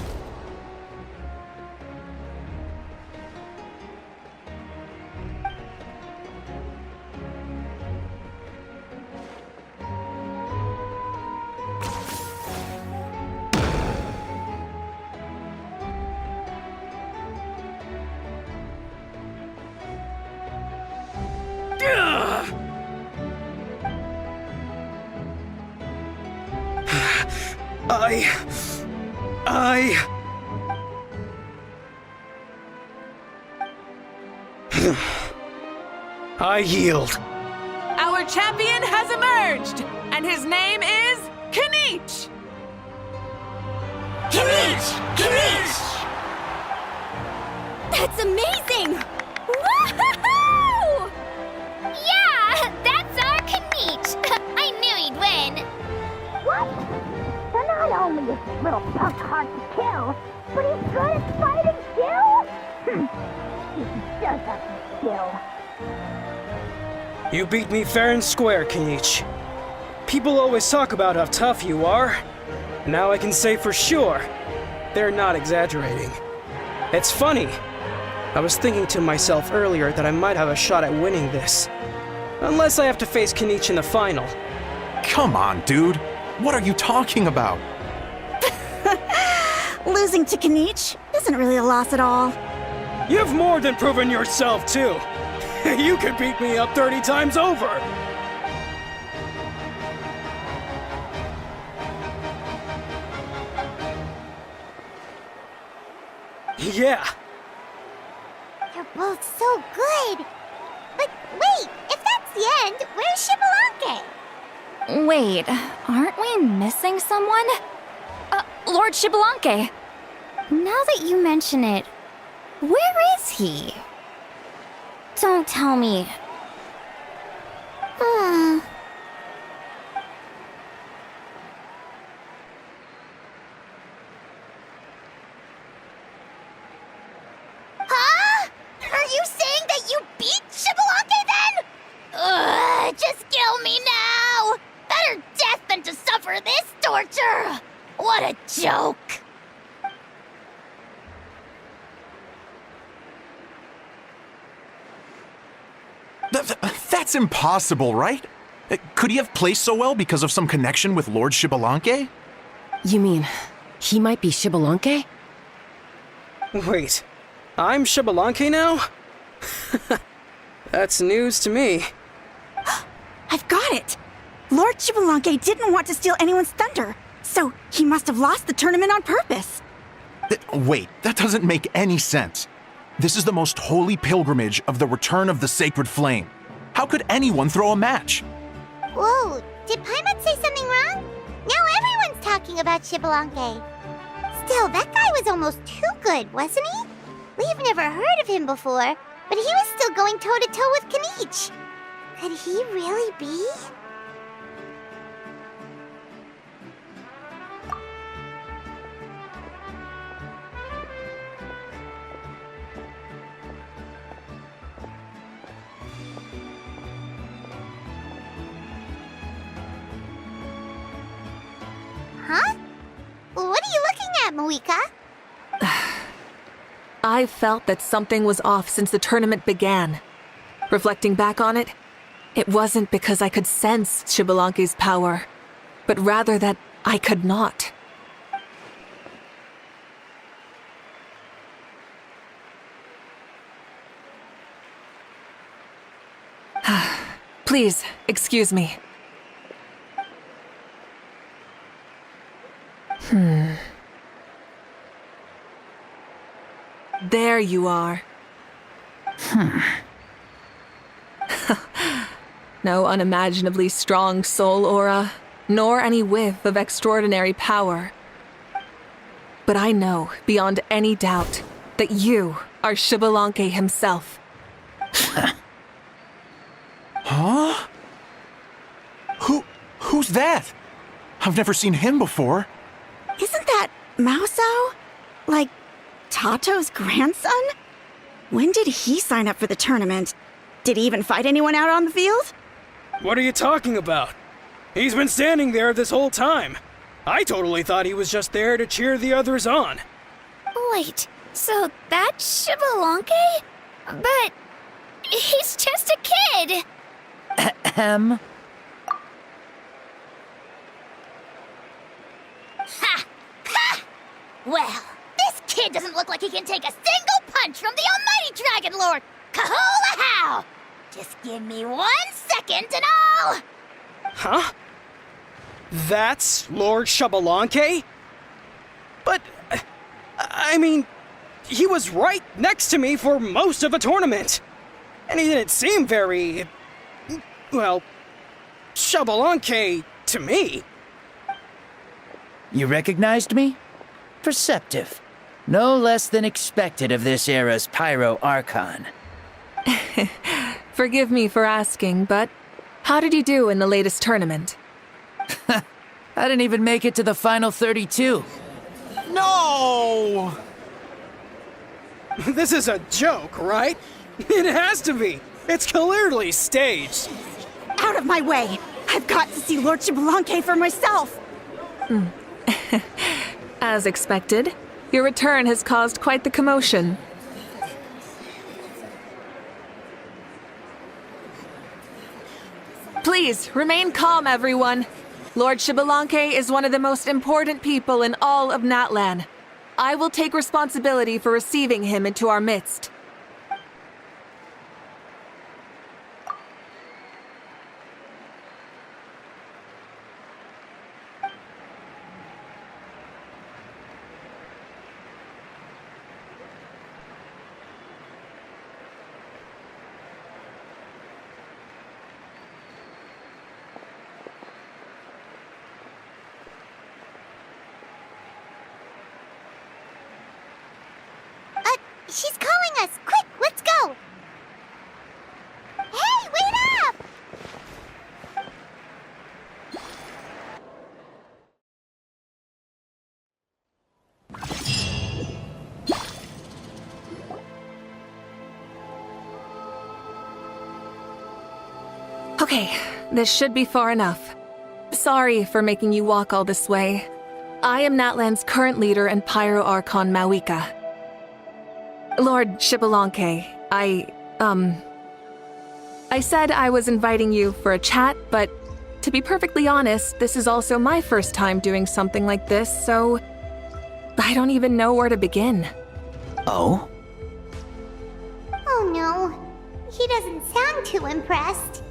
I yield. Our champion has emerged, and his name is Kanich! That's amazing! Woohoo! Yeah, that's our Kanich. I knew he'd win. What? So not only is this little punk hard to kill, but he's good at fighting too? He does have some skill. You beat me fair and square, Kanich. People always talk about how tough you are. Now I can say for sure, they're not exaggerating. It's funny. I was thinking to myself earlier that I might have a shot at winning this. Unless I have to face Kanich in the final. Come on, dude. What are you talking about? Losing to Kanich isn't really a loss at all. You've more than proven yourself, too. You could beat me up 30 times over. Yeah. You're both so good. But wait, if that's the end, where's Shibalanke? Wait, aren't we missing someone? Lord Shibalanke. Now that you mention it, where is he? Don't tell me. Huh? Are you saying that you beat Shibalanke then? Just kill me now! Better death than to suffer this torture! What a joke! That's impossible, right? Could he have played so well because of some connection with Lord Shibalanke? You mean, he might be Shibalanke? Wait, I'm Shibalanke now? That's news to me. I've got it! Lord Shibalanke didn't want to steal anyone's thunder, so he must have lost the tournament on purpose. Wait, that doesn't make any sense. This is the most holy pilgrimage of the return of the sacred flame. How could anyone throw a match? Whoa, did Paimon say something wrong? Now everyone's talking about Shibalanke. Still, that guy was almost too good, wasn't he? We've never heard of him before, but he was still going toe-to-toe with Kanich. Could he really be? Huh? What are you looking at, Mavuika? I felt that something was off since the tournament began. Reflecting back on it, it wasn't because I could sense Shibalanke's power, but rather that I could not. Please, excuse me. There you are. No unimaginably strong soul aura, nor any whiff of extraordinary power. but I know beyond any doubt that you are Xbalanque himself. Huh? Who's that? I've never seen him before. Isn't that Mauso? Like, Tato's grandson? When did he sign up for the tournament? Did he even fight anyone out on the field? What are you talking about? He's been standing there this whole time. I totally thought he was just there to cheer the others on. Wait, so that's Xbalanque? But he's just a kid. Ahem. Ha! Ha! Well, this kid doesn't look like he can take a single punch from the almighty Dragon Lord! Kahula how! Just give me 1 second and I'll... Huh? That's Lord Xbalanque? But, I mean, he was right next to me for most of a tournament. And he didn't seem very, well, Xbalanque to me. You recognized me? Perceptive. No less than expected of this era's Pyro Archon. Forgive me for asking, but how did you do in the latest tournament? I didn't even make it to the final 32. No! This is a joke, right? It has to be. It's clearly staged. Out of my way! I've got to see Lord Xbalanque for myself! As expected, your return has caused quite the commotion. Please, remain calm, everyone. Lord Xbalanque is one of the most important people in all of Natlan. I will take responsibility for receiving him into our midst. She's calling us! Quick, let's go! Hey, wait up! Okay, this should be far enough. Sorry for making you walk all this way. I am Natlan's current leader and Pyro Archon Mavuika. Lord Xbalanque, I said I was inviting you for a chat, but to be perfectly honest, this is also my first time doing something like this, so I don't even know where to begin. Oh? Oh no, he doesn't sound too impressed.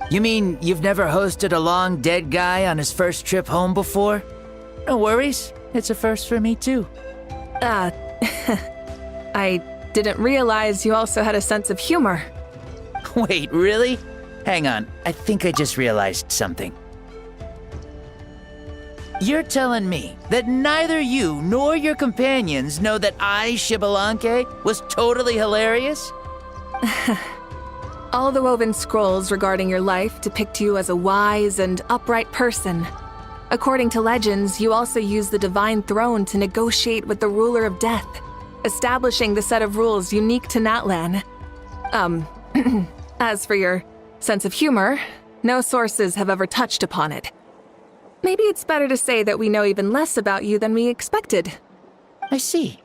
You mean you've never hosted a long dead guy on his first trip home before? No worries, it's a first for me too. I didn't realize you also had a sense of humor. Wait, really? Hang on, I think I just realized something. You're telling me that neither you nor your companions know that I, Xbalanque, was totally hilarious? All the woven scrolls regarding your life depict you as a wise and upright person. According to legends, you also use the Divine Throne to negotiate with the Ruler of Death, establishing the set of rules unique to Natlan. As for your sense of humor, no sources have ever touched upon it. Maybe it's better to say that we know even less about you than we expected. I see.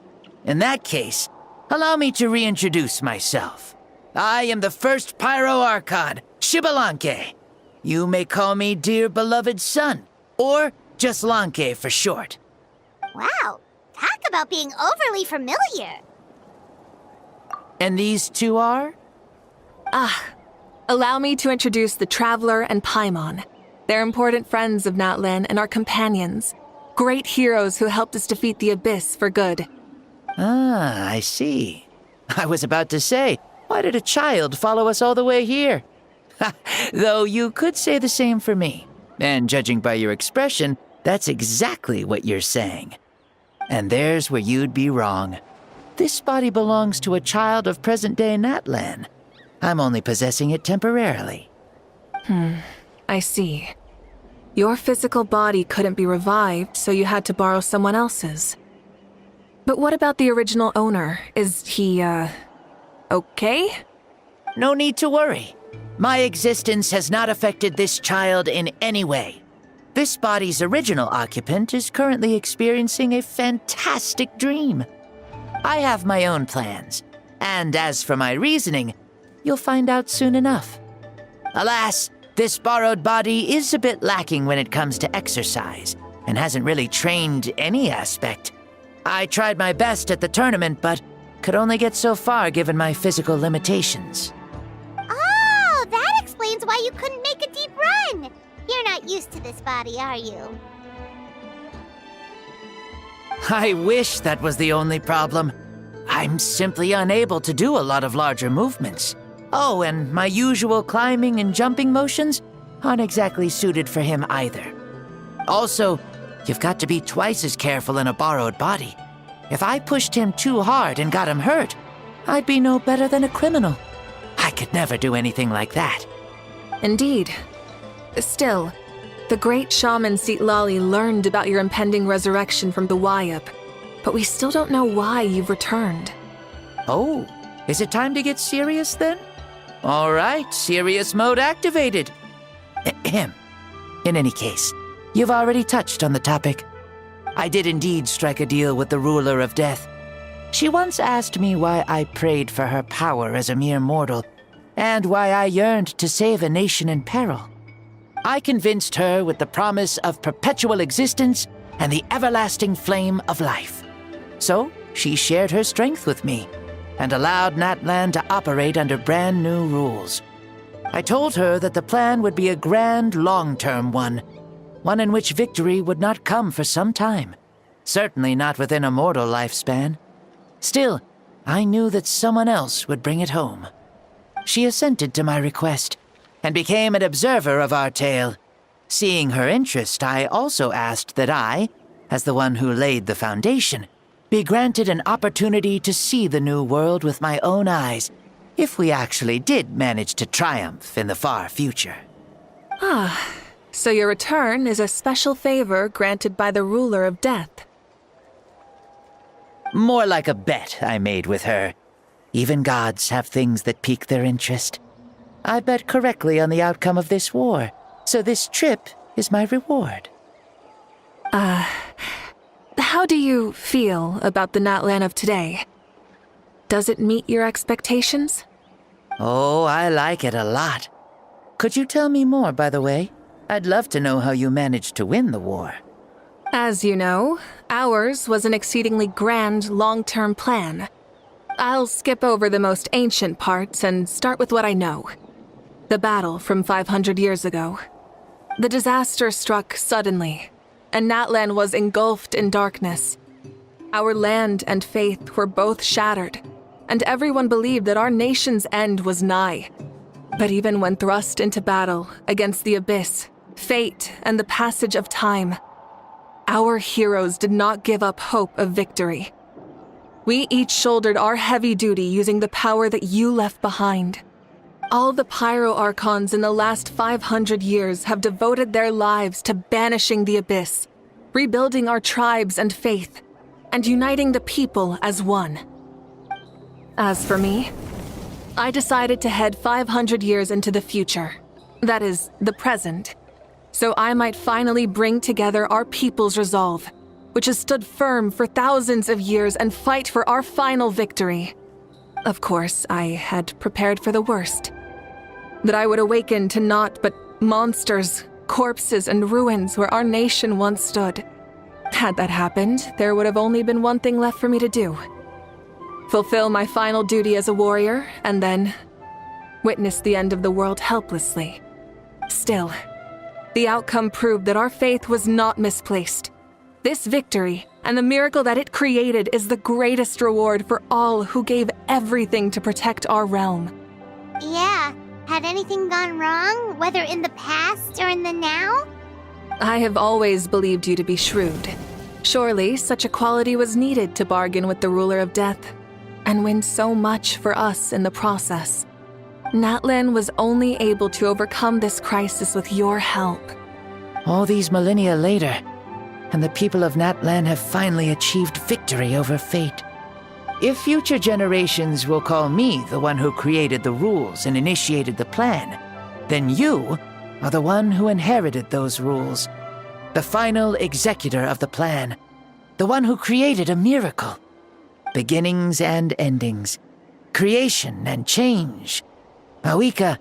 In that case, allow me to reintroduce myself. I am the first Pyro Archon, Xbalanque. You may call me dear beloved son, or just Lanque for short. Wow, talk about being overly familiar. And these two are? Allow me to introduce the Traveler and Paimon. They're important friends of Natlan and our companions. Great heroes who helped us defeat the Abyss for good. Ah, I see. I was about to say, why did a child follow us all the way here? Though you could say the same for me. And judging by your expression, That's exactly what you're saying. And there's where you'd be wrong. This body belongs to a child of present-day Natlan. I'm only possessing it temporarily. I see. Your physical body couldn't be revived, so you had to borrow someone else's. But what about the original owner? Is he, okay? No need to worry. My existence has not affected this child in any way. This body's original occupant is currently experiencing a fantastic dream. I have my own plans, and as for my reasoning, you'll find out soon enough. Alas, this borrowed body is a bit lacking when it comes to exercise, and hasn't really trained any aspect. I tried my best at the tournament, but could only get so far given my physical limitations. Oh, that explains why you couldn't make a deep run. You're not used to this body, are you? I wish that was the only problem. I'm simply unable to do a lot of larger movements. Oh, and my usual climbing and jumping motions aren't exactly suited for him either. Also, you've got to be twice as careful in a borrowed body. If I pushed him too hard and got him hurt, I'd be no better than a criminal. I could never do anything like that. Indeed. Still, the great shaman Seatlali learned about your impending resurrection from the Wayup, but we still don't know why you've returned. Oh, is it time to get serious then? All right, serious mode activated. Ahem. In any case, you've already touched on the topic. I did indeed strike a deal with the ruler of death. She once asked me why I prayed for her power as a mere mortal, and why I yearned to save a nation in peril. I convinced her with the promise of perpetual existence and the everlasting flame of life. So she shared her strength with me, and allowed Natlan to operate under brand new rules. I told her that the plan would be a grand, long-term one in which victory would not come for some time, certainly not within a mortal lifespan. Still, I knew that someone else would bring it home. She assented to my request, and became an observer of our tale. Seeing her interest, I also asked that I, as the one who laid the foundation, be granted an opportunity to see the new world with my own eyes, if we actually did manage to triumph in the far future. So your return is a special favor granted by the ruler of death. More like a bet I made with her. Even gods have things that pique their interest. I bet correctly on the outcome of this war, so this trip is my reward. How do you feel about the Natlan of today? Does it meet your expectations? Oh, I like it a lot. Could you tell me more, by the way? I'd love to know how you managed to win the war. As you know, ours was an exceedingly grand, long-term plan. I'll skip over the most ancient parts and start with what I know. The battle from 500 years ago. The disaster struck suddenly, and Natlan was engulfed in darkness. Our land and faith were both shattered, and everyone believed that our nation's end was nigh. But even when thrust into battle against the abyss, fate, and the passage of time, our heroes did not give up hope of victory. We each shouldered our heavy duty using the power that you left behind. All the Pyro Archons in the last 500 years have devoted their lives to banishing the abyss, rebuilding our tribes and faith, and uniting the people as one. As for me, I decided to head 500 years into the future, that is, the present, so I might finally bring together our people's resolve, which has stood firm for thousands of years, and fight for our final victory. Of course, I had prepared for the worst. That I would awaken to naught but monsters, corpses, and ruins where our nation once stood. Had that happened, there would have only been one thing left for me to do. Fulfill my final duty as a warrior, and then witness the end of the world helplessly. Still, the outcome proved that our faith was not misplaced. This victory, and the miracle that it created, is the greatest reward for all who gave everything to protect our realm. Yeah. Had anything gone wrong, whether in the past or in the now? I have always believed you to be shrewd. Surely, such a quality was needed to bargain with the ruler of death, and win so much for us in the process. Natlan was only able to overcome this crisis with your help. All these millennia later, and the people of Natlan have finally achieved victory over fate. If future generations will call me the one who created the rules and initiated the plan, then you are the one who inherited those rules. The final executor of the plan. The one who created a miracle. Beginnings and endings. Creation and change. Mavuika,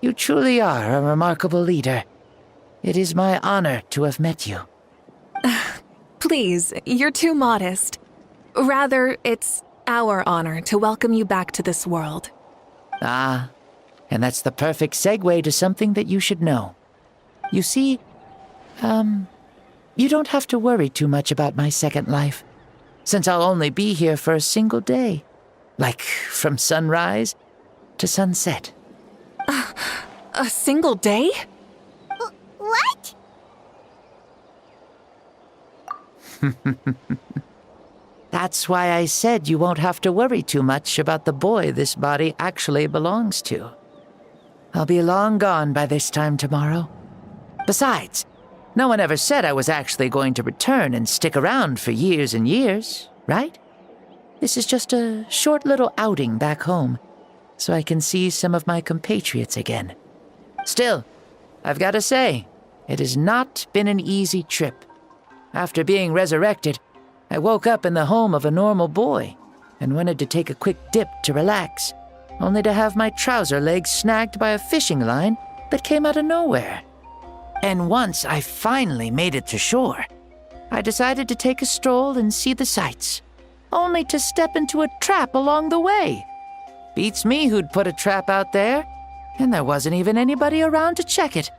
you truly are a remarkable leader. It is my honor to have met you. Please, you're too modest. Rather, it's our honor to welcome you back to this world. Ah, and that's the perfect segue to something that you should know. You see, you don't have to worry too much about my second life, since I'll only be here for a single day. Like, from sunrise to sunset. A single day? What? That's why I said you won't have to worry too much about the boy this body actually belongs to. I'll be long gone by this time tomorrow. Besides, no one ever said I was actually going to return and stick around for years and years, right? This is just a short little outing back home, so I can see some of my compatriots again. Still, I've got to say, it has not been an easy trip. After being resurrected, I woke up in the home of a normal boy and wanted to take a quick dip to relax, only to have my trouser legs snagged by a fishing line that came out of nowhere. And once I finally made it to shore, I decided to take a stroll and see the sights, only to step into a trap along the way. Beats me who'd put a trap out there, and there wasn't even anybody around to check it.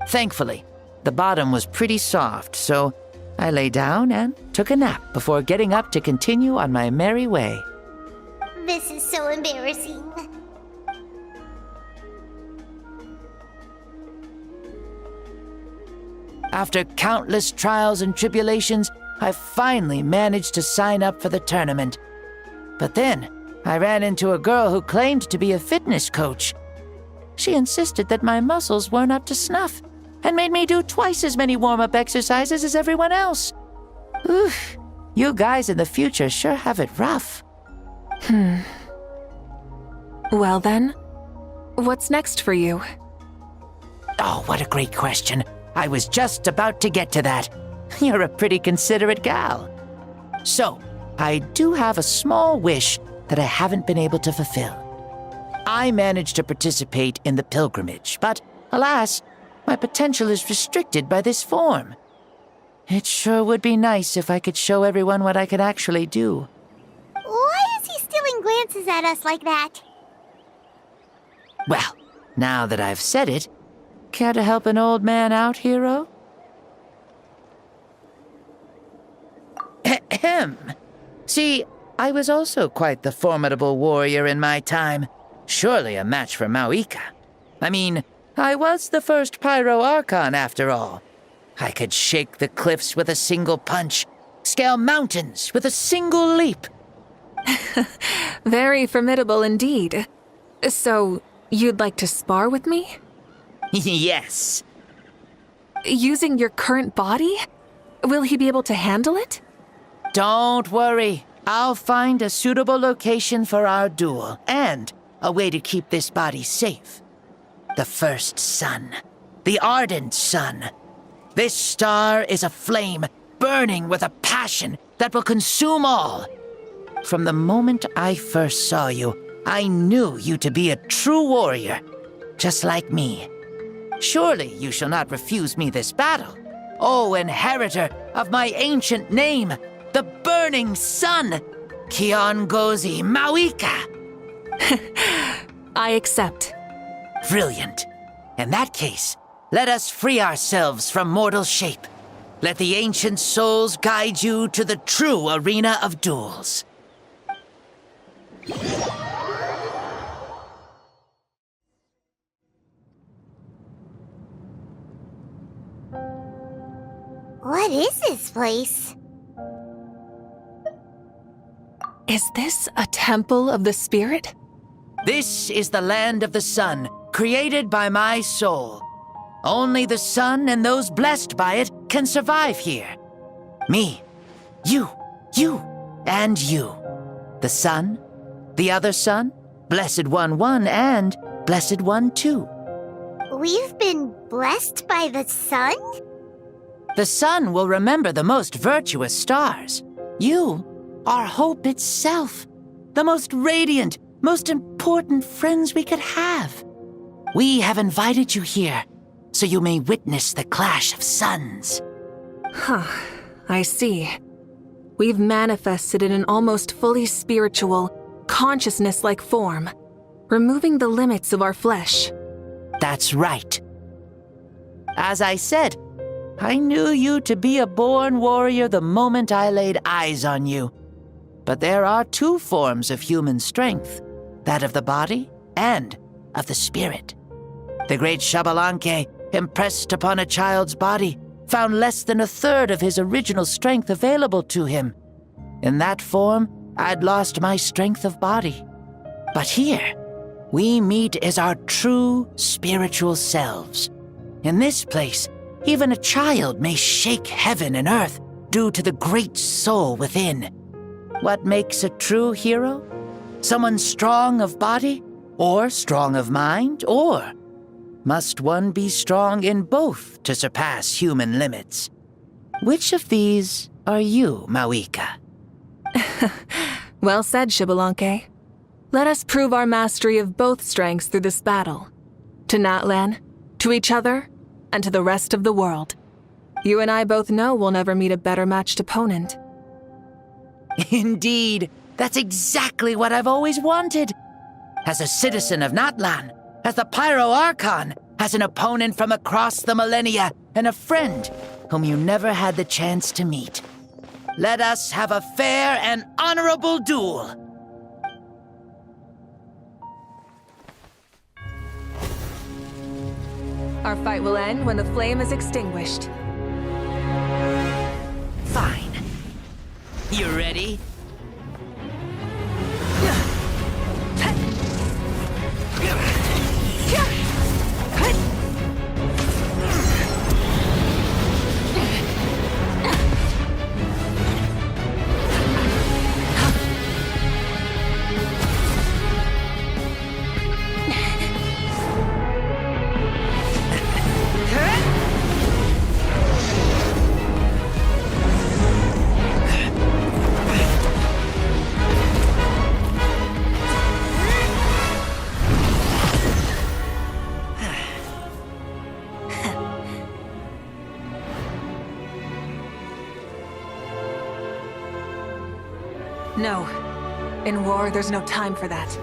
Thankfully, the bottom was pretty soft, so I lay down and took a nap before getting up to continue on my merry way. This is so embarrassing. After countless trials and tribulations, I finally managed to sign up for the tournament. But then, I ran into a girl who claimed to be a fitness coach. She insisted that my muscles weren't up to snuff, and made me do twice as many warm-up exercises as everyone else. Oof, you guys in the future sure have it rough. Well then, what's next for you? Oh, what a great question. I was just about to get to that. You're a pretty considerate gal. So, I do have a small wish that I haven't been able to fulfill. I managed to participate in the pilgrimage, but alas, my potential is restricted by this form. It sure would be nice if I could show everyone what I can actually do. Why is he stealing glances at us like that? Well, now that I've said it, care to help an old man out, hero? Ahem. See, I was also quite the formidable warrior in my time. Surely a match for Mavuika. I mean, I was the first Pyro Archon after all. I could shake the cliffs with a single punch, scale mountains with a single leap. Very formidable indeed. So, you'd like to spar with me? Yes. Using your current body? Will he be able to handle it? Don't worry. I'll find a suitable location for our duel, and a way to keep this body safe. The first sun. The ardent sun. This star is a flame, burning with a passion that will consume all. From the moment I first saw you, I knew you to be a true warrior, just like me. Surely you shall not refuse me this battle, O inheritor of my ancient name, the Burning Sun, Kiongozi Mavuika. I accept. Brilliant. In that case, let us free ourselves from mortal shape. Let the ancient souls guide you to the true arena of duels. What is this place? Is this a temple of the spirit? This is the land of the sun, created by my soul. Only the sun and those blessed by it can survive here. Me, you, and you. The sun, the other sun, Blessed One 1, and Blessed One 2. We've been blessed by the sun? The sun will remember the most virtuous stars. You are hope itself, the most radiant, most important friends we could have. We have invited you here so you may witness the clash of suns. Huh, I see. We've manifested in an almost fully spiritual, consciousness-like form, removing the limits of our flesh. That's right. As I said, I knew you to be a born warrior the moment I laid eyes on you. But there are two forms of human strength, that of the body and of the spirit. The great Xbalanque, impressed upon a child's body, found less than a third of his original strength available to him. In that form, I'd lost my strength of body. But here, we meet as our true spiritual selves. In this place, even a child may shake heaven and earth due to the great soul within. What makes a true hero? Someone strong of body, or strong of mind, or must one be strong in both to surpass human limits? Which of these are you, Mavuika? Well said, Xbalanque. Let us prove our mastery of both strengths through this battle. To Natlan, to each other, and to the rest of the world. You and I both know we'll never meet a better matched opponent. Indeed, that's exactly what I've always wanted. As a citizen of Natlan, as the Pyro Archon, as an opponent from across the millennia, and a friend whom you never had the chance to meet. Let us have a fair and honorable duel. Our fight will end when the flame is extinguished. Fine. You ready? No. In war, there's no time for that.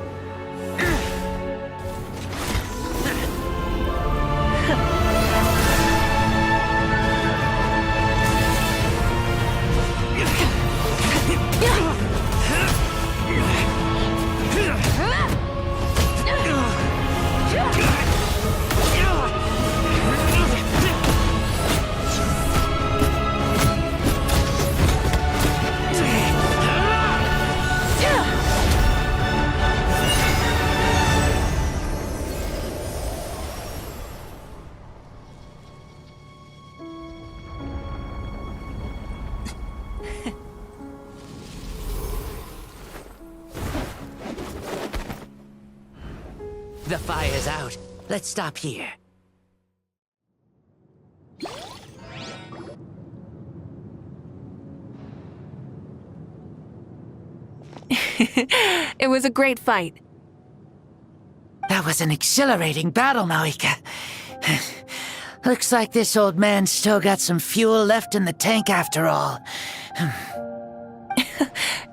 The fire's out. Let's stop here. It was a great fight. That was an exhilarating battle, Mavuika. Looks like this old man's still got some fuel left in the tank after all.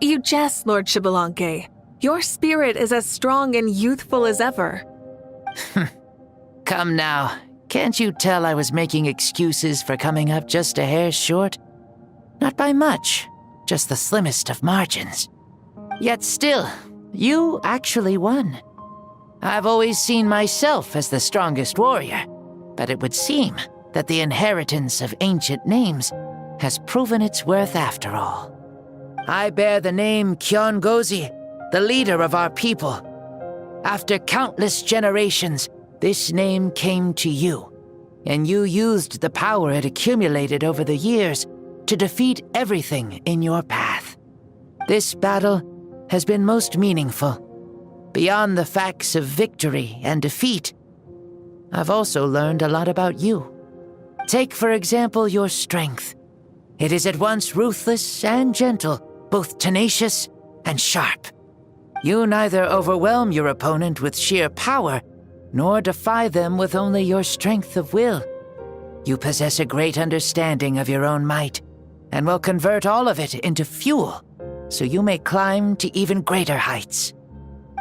You jest, Lord Xbalanque. Your spirit is as strong and youthful as ever. Come now. Can't you tell I was making excuses for coming up just a hair short? Not by much, just the slimmest of margins. Yet still, you actually won. I've always seen myself as the strongest warrior, but it would seem that the inheritance of ancient names has proven its worth after all. I bear the name Kiongozi, the leader of our people. After countless generations, this name came to you, and you used the power it accumulated over the years to defeat everything in your path. This battle has been most meaningful. Beyond the facts of victory and defeat, I've also learned a lot about you. Take, for example, your strength. It is at once ruthless and gentle, both tenacious and sharp. You neither overwhelm your opponent with sheer power, nor defy them with only your strength of will. You possess a great understanding of your own might, and will convert all of it into fuel, so you may climb to even greater heights.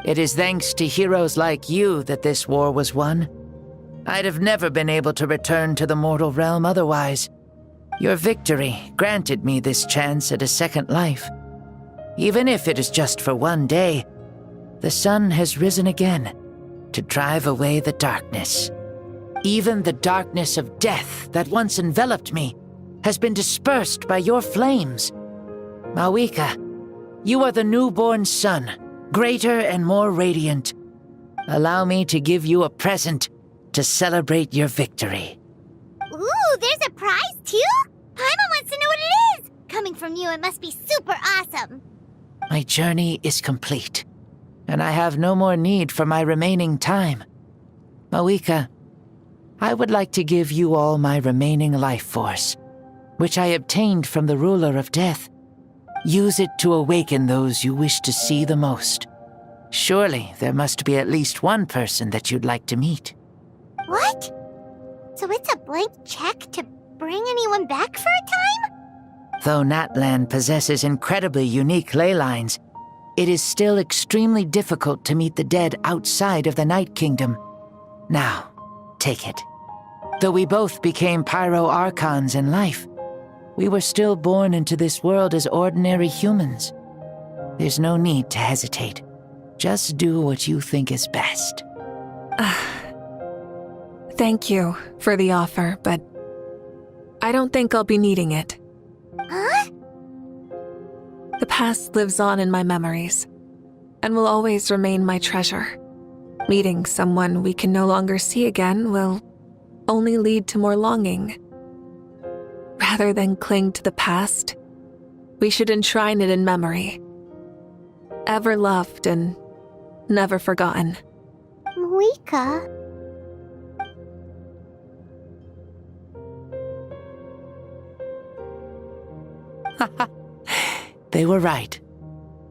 It is thanks to heroes like you that this war was won. I'd have never been able to return to the mortal realm otherwise. Your victory granted me this chance at a second life. Even if it is just for one day, the sun has risen again to drive away the darkness. Even the darkness of death that once enveloped me has been dispersed by your flames. Mavuika, you are the newborn sun, greater and more radiant. Allow me to give you a present to celebrate your victory. Ooh, there's a prize too? Paimon wants to know what it is! Coming from you, it must be super awesome. My journey is complete, and I have no more need for my remaining time. Mavuika, I would like to give you all my remaining life force, which I obtained from the ruler of death. Use it to awaken those you wish to see the most. Surely there must be at least one person that you'd like to meet. What? So it's a blank check to bring anyone back for a time? Though Natlan possesses incredibly unique ley lines, it is still extremely difficult to meet the dead outside of the Night Kingdom. Now, take it. Though we both became Pyro Archons in life, we were still born into this world as ordinary humans. There's no need to hesitate. Just do what you think is best. Thank you for the offer, but I don't think I'll be needing it. Huh? The past lives on in my memories, and will always remain my treasure. Meeting someone we can no longer see again will only lead to more longing. Rather than cling to the past, we should enshrine it in memory. Ever loved and never forgotten. Mavuika? They were right.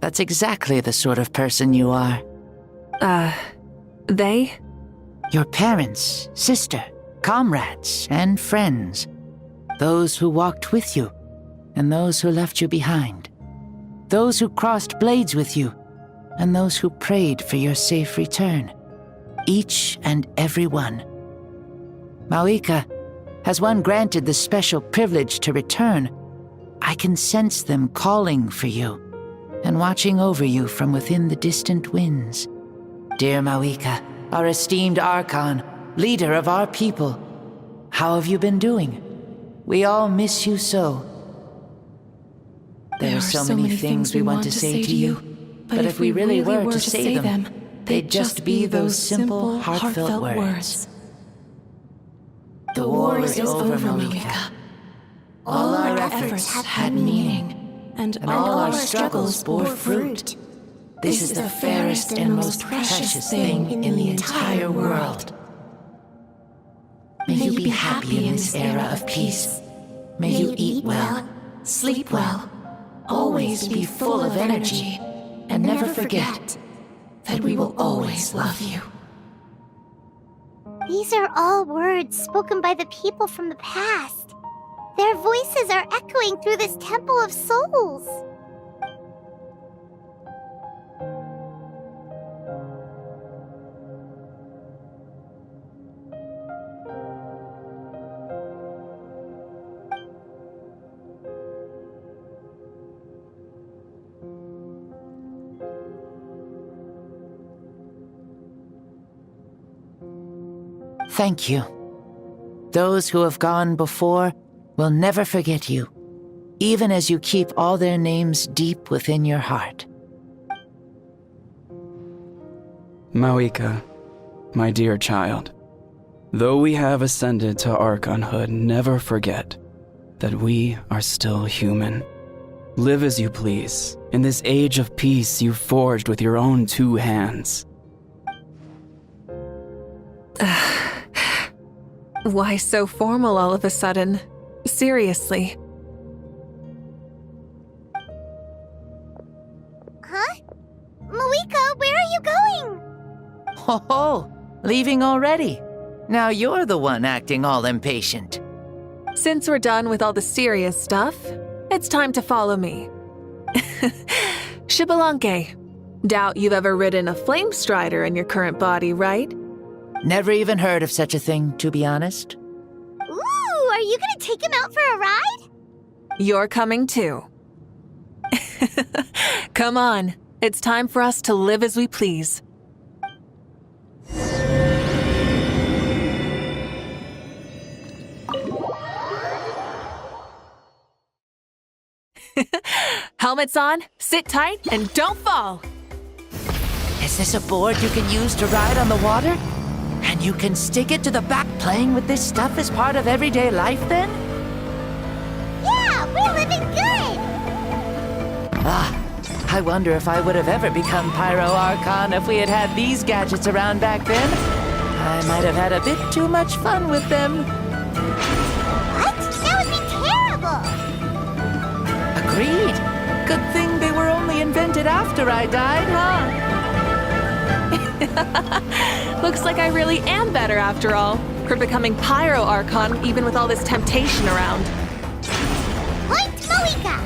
That's exactly the sort of person you are. They? Your parents, sister, comrades, and friends. Those who walked with you, and those who left you behind. Those who crossed blades with you, and those who prayed for your safe return. Each and every one. Mavuika, has one granted the special privilege to return, I can sense them calling for you, and watching over you from within the distant winds. Dear Mavuika, our esteemed Archon, leader of our people, how have you been doing? We all miss you so. There are so many things we want to say to you, but if we really were to say them, they'd just be those simple, heartfelt words. The war is over, Mavuika. All our efforts had meaning, and all our struggles bore fruit. This is the fairest and most precious thing in the entire world. May you be happy in this era of peace. May you eat well, sleep well, always be full of energy, and never forget that we will always love you. These are all words spoken by the people from the past. Their voices are echoing through this Temple of Souls. Thank you. Those who have gone before will never forget you, even as you keep all their names deep within your heart. Mavuika, my dear child, though we have ascended to Archonhood, never forget that we are still human. Live as you please, in this age of peace you forged with your own 2 hands. Why so formal all of a sudden? Seriously. Huh? Mavuika, where are you going? Ho ho! Leaving already? Now you're the one acting all impatient. Since we're done with all the serious stuff, it's time to follow me. Xbalanque. Doubt you've ever ridden a flame strider in your current body, right? Never even heard of such a thing, to be honest. Ooh, are you gonna take him out for a ride? You're coming too. Come on, it's time for us to live as we please. Helmets on, sit tight, and don't fall! Is this a board you can use to ride on the water? And you can stick it to the back. Playing with this stuff is part of everyday life then? Yeah, we're living good! I wonder if I would have ever become Pyro Archon if we had had these gadgets around back then. I might have had a bit too much fun with them. What? That would be terrible! Agreed. Good thing they were only invented after I died, huh? Looks like I really am better after all, for becoming Pyro Archon even with all this temptation around. Point Mavuika!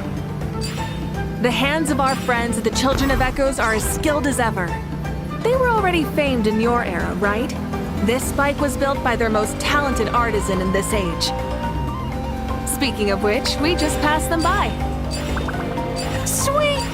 The hands of our friends, the Children of Echoes, are as skilled as ever. They were already famed in your era, right? This spike was built by their most talented artisan in this age. Speaking of which, we just passed them by. Sweet!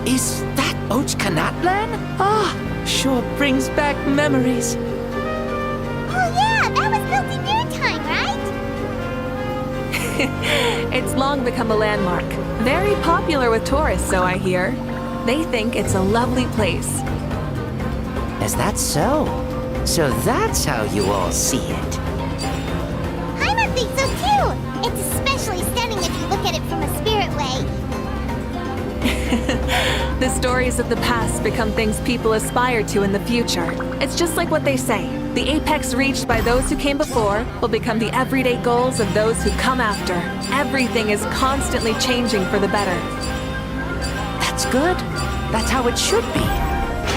Is that Ochkanatlan? Sure brings back memories. Oh yeah, that was built in your time, right? It's long become a landmark. Very popular with tourists, so I hear. They think it's a lovely place. Is that so? So that's how you all see it. Heimer thinks so too! It's especially stunning if you look at it from a spirit way. The stories of the past become things people aspire to in the future. It's just like what they say. The apex reached by those who came before will become the everyday goals of those who come after. Everything is constantly changing for the better. That's good. That's how it should be.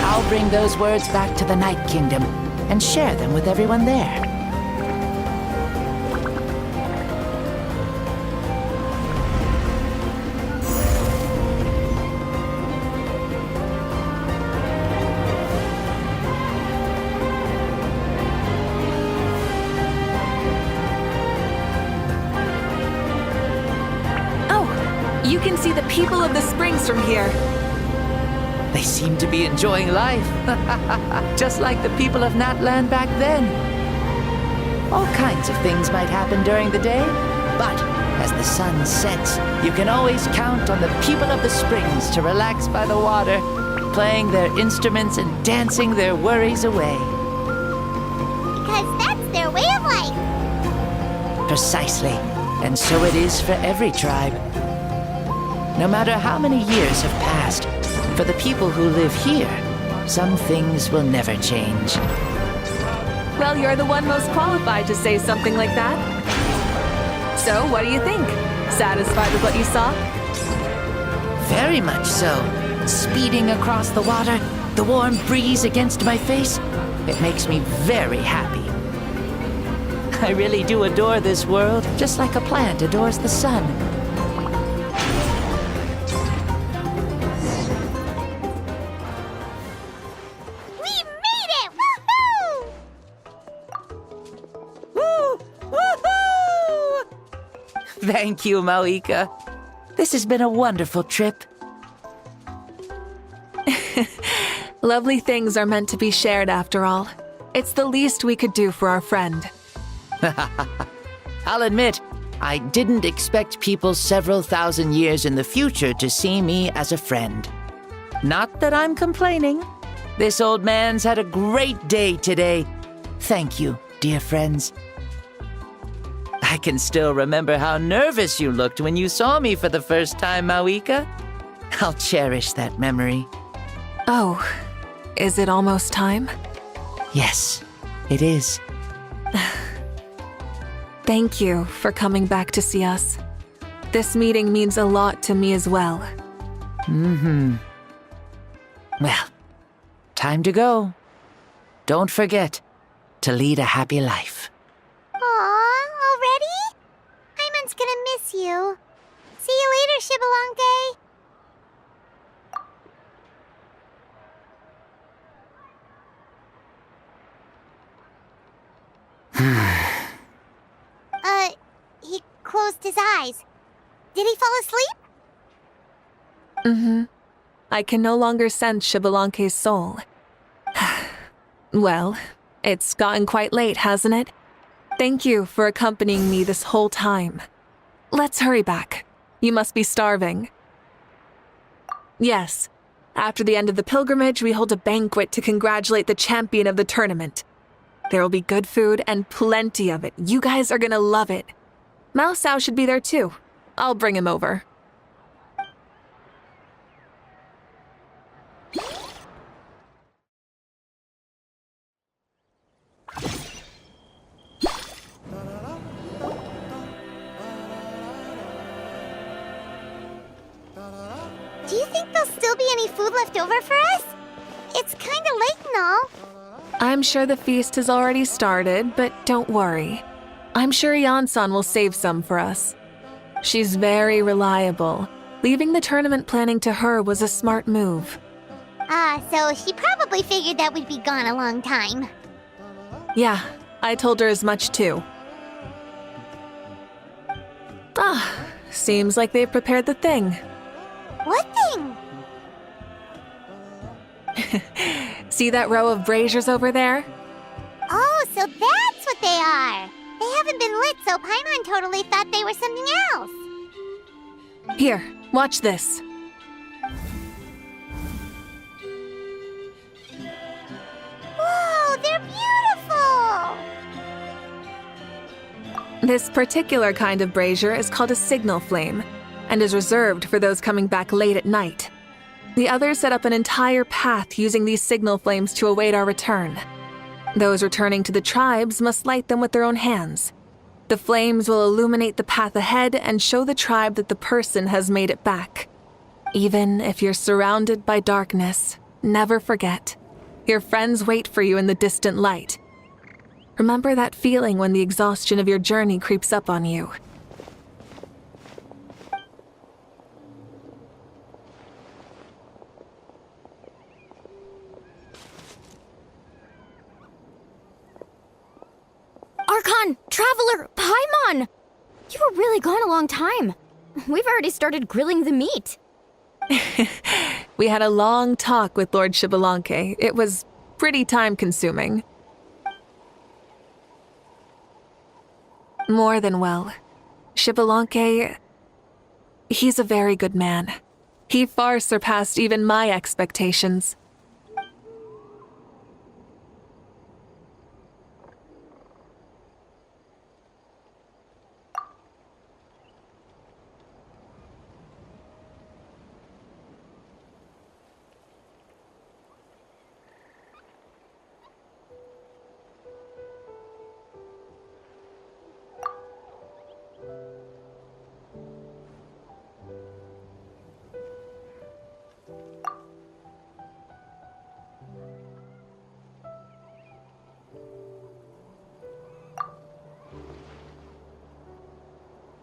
I'll bring those words back to the Night Kingdom and share them with everyone there. You can see the people of the springs from here. They seem to be enjoying life. Just like the people of Natland back then. All kinds of things might happen during the day, but as the sun sets, you can always count on the people of the springs to relax by the water, playing their instruments and dancing their worries away. Because that's their way of life. Precisely. And so it is for every tribe. No matter how many years have passed, for the people who live here, some things will never change. Well, you're the one most qualified to say something like that. So, what do you think? Satisfied with what you saw? Very much so. Speeding across the water, the warm breeze against my face, it makes me very happy. I really do adore this world, just like a plant adores the sun. We Thank you, Mavuika. This has been a wonderful trip. Lovely things are meant to be shared after all. It's the least we could do for our friend. I'll admit, I didn't expect people several thousand years in the future to see me as a friend. Not that I'm complaining. This old man's had a great day today. Thank you, dear friends. I can still remember how nervous you looked when you saw me for the first time, Mavuika. I'll cherish that memory. Oh, is it almost time? Yes, it is. Thank you for coming back to see us. This meeting means a lot to me as well. Well, time to go. Don't forget to lead a happy life. Aw, already? Hyman's gonna miss you. See you later, Shibalonke. He closed his eyes. Did he fall asleep? I can no longer sense Shibalonke's soul. Well, it's gotten quite late, hasn't it? Thank you for accompanying me this whole time. Let's hurry back. You must be starving. Yes, after the end of the pilgrimage, we hold a banquet to congratulate the champion of the tournament. There will be good food and plenty of it. You guys are gonna love it. Mao Sao should be there too. I'll bring him over. Do you think there'll still be any food left over for us? It's kinda late and all. I'm sure the feast has already started, but don't worry. I'm sure Yansan will save some for us. She's very reliable. Leaving the tournament planning to her was a smart move. So she probably figured that we'd be gone a long time. Yeah, I told her as much too. Seems like they've prepared the thing. What thing? See that row of braziers over there? Oh, so that's what they are. They haven't been lit, so Paimon totally thought they were something else. Here, watch this. Whoa, they're beautiful! This particular kind of brazier is called a signal flame, and is reserved for those coming back late at night. The others set up an entire path using these signal flames to await our return. Those returning to the tribes must light them with their own hands. The flames will illuminate the path ahead and show the tribe that the person has made it back. Even if you're surrounded by darkness, never forget. Your friends wait for you in the distant light. Remember that feeling when the exhaustion of your journey creeps up on you. Archon! Traveler! Paimon! You were really gone a long time. We've already started grilling the meat. We had a long talk with Lord Shibalonke. It was pretty time-consuming. More than well. Shibalonke, he's a very good man. He far surpassed even my expectations.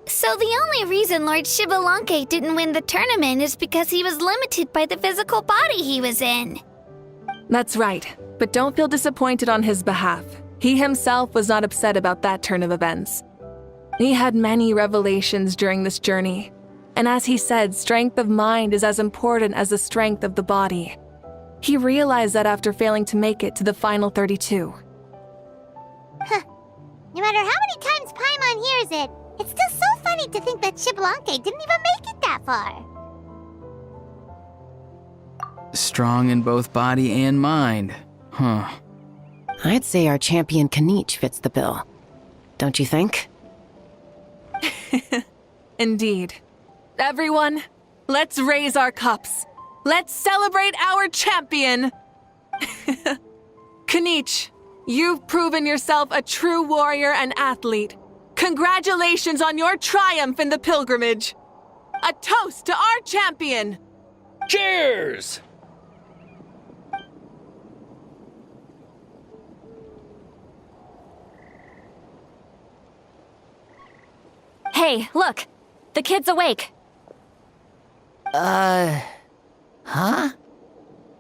So the only reason Lord Shibalonke didn't win the tournament is because he was limited by the physical body he was in. That's right, but don't feel disappointed on his behalf. He himself was not upset about that turn of events. He had many revelations during this journey, and as he said, strength of mind is as important as the strength of the body. He realized that after failing to make it to the final 32. No matter how many times Paimon hears it, it's still so funny to think that Xbalanque didn't even make it that far. Strong in both body and mind. Huh. I'd say our champion Kanich fits the bill. Don't you think? Indeed. Everyone, let's raise our cups. Let's celebrate our champion! Kanich, you've proven yourself a true warrior and athlete. Congratulations on your triumph in the pilgrimage. A toast to our champion! Cheers! Hey, look! The kid's awake. Huh?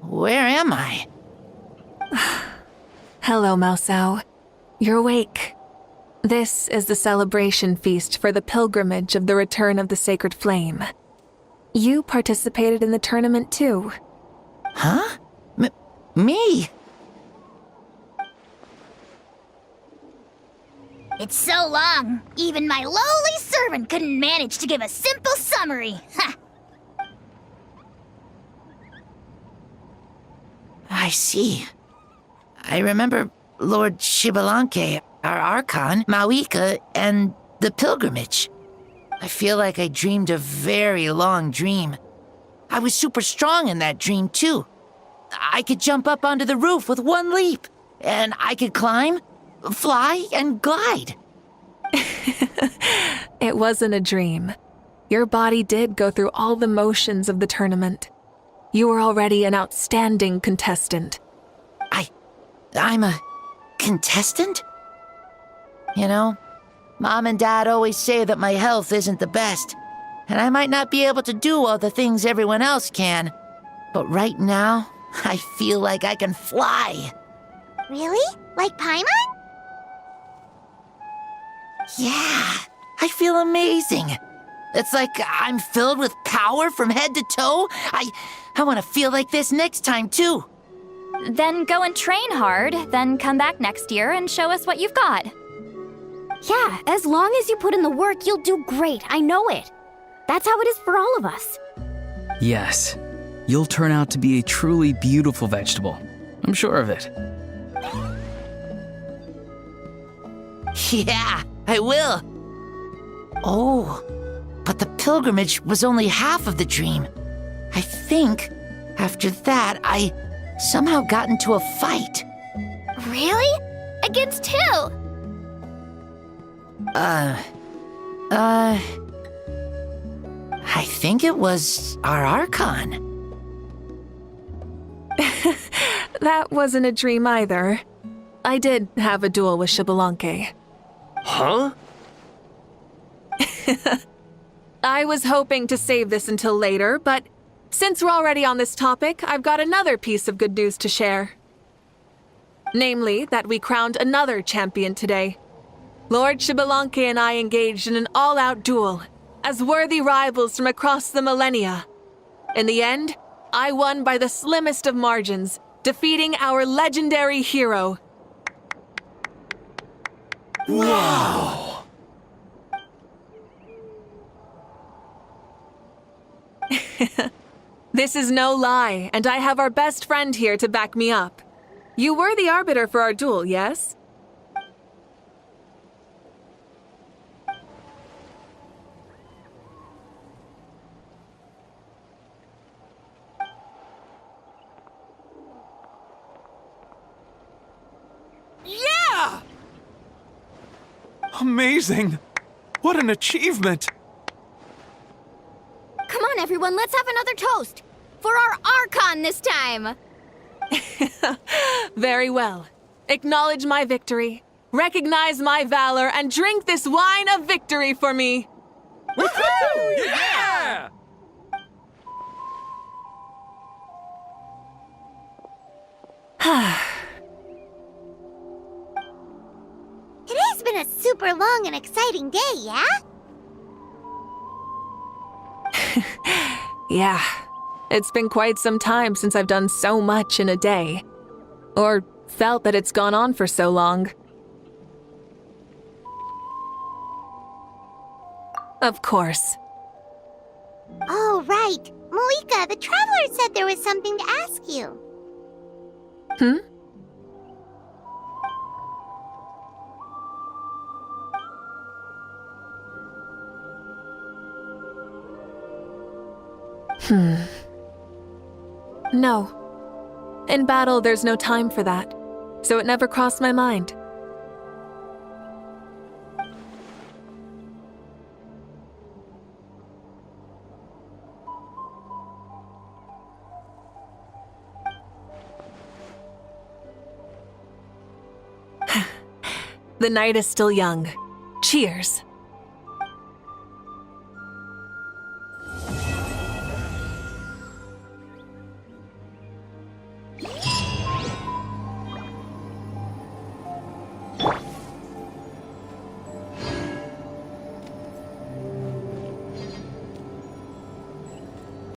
Where am I? Hello, Mausau. You're awake. This is the celebration feast for the pilgrimage of the return of the sacred flame. You participated in the tournament too. Huh? Me? It's so long, even my lowly servant couldn't manage to give a simple summary. Ha! I see. I remember Lord Xbalanque, our Archon, Mavuika, and the pilgrimage. I feel like I dreamed a very long dream. I was super strong in that dream, too. I could jump up onto the roof with one leap, and I could climb, fly, and glide. It wasn't a dream. Your body did go through all the motions of the tournament. You were already an outstanding contestant. I'm a contestant? You know, Mom and Dad always say that my health isn't the best, and I might not be able to do all the things everyone else can. But right now, I feel like I can fly. Really? Like Paimon? Yeah, I feel amazing. It's like I'm filled with power from head to toe. I want to feel like this next time, too. Then go and train hard, then come back next year and show us what you've got. Yeah, as long as you put in the work, you'll do great. I know it. That's how it is for all of us. Yes. You'll turn out to be a truly beautiful vegetable. I'm sure of it. Yeah, I will. Oh, but the pilgrimage was only half of the dream. I think after that, I somehow got into a fight. Really? Against who? I think it was our Archon. That wasn't a dream either. I did have a duel with Xbalanque. Huh? I was hoping to save this until later, but since we're already on this topic, I've got another piece of good news to share. Namely, that we crowned another champion today. Lord Xbalanque and I engaged in an all-out duel, as worthy rivals from across the millennia. In the end, I won by the slimmest of margins, defeating our legendary hero. Wow! This is no lie, and I have our best friend here to back me up. You were the arbiter for our duel, yes? Yeah! Amazing! What an achievement! Come on, everyone, let's have another toast. For our Archon this time. Very well. Acknowledge my victory, recognize my valor, and drink this wine of victory for me. Woohoo! Yeah! Today's been a super long long and exciting day, yeah? Yeah. It's been quite some time since I've done so much in a day. Or felt that it's gone on for so long. Of course. Oh, right. Mavuika, the traveler said there was something to ask you. Hmm? No. In battle, there's no time for that, so it never crossed my mind. The night is still young. Cheers.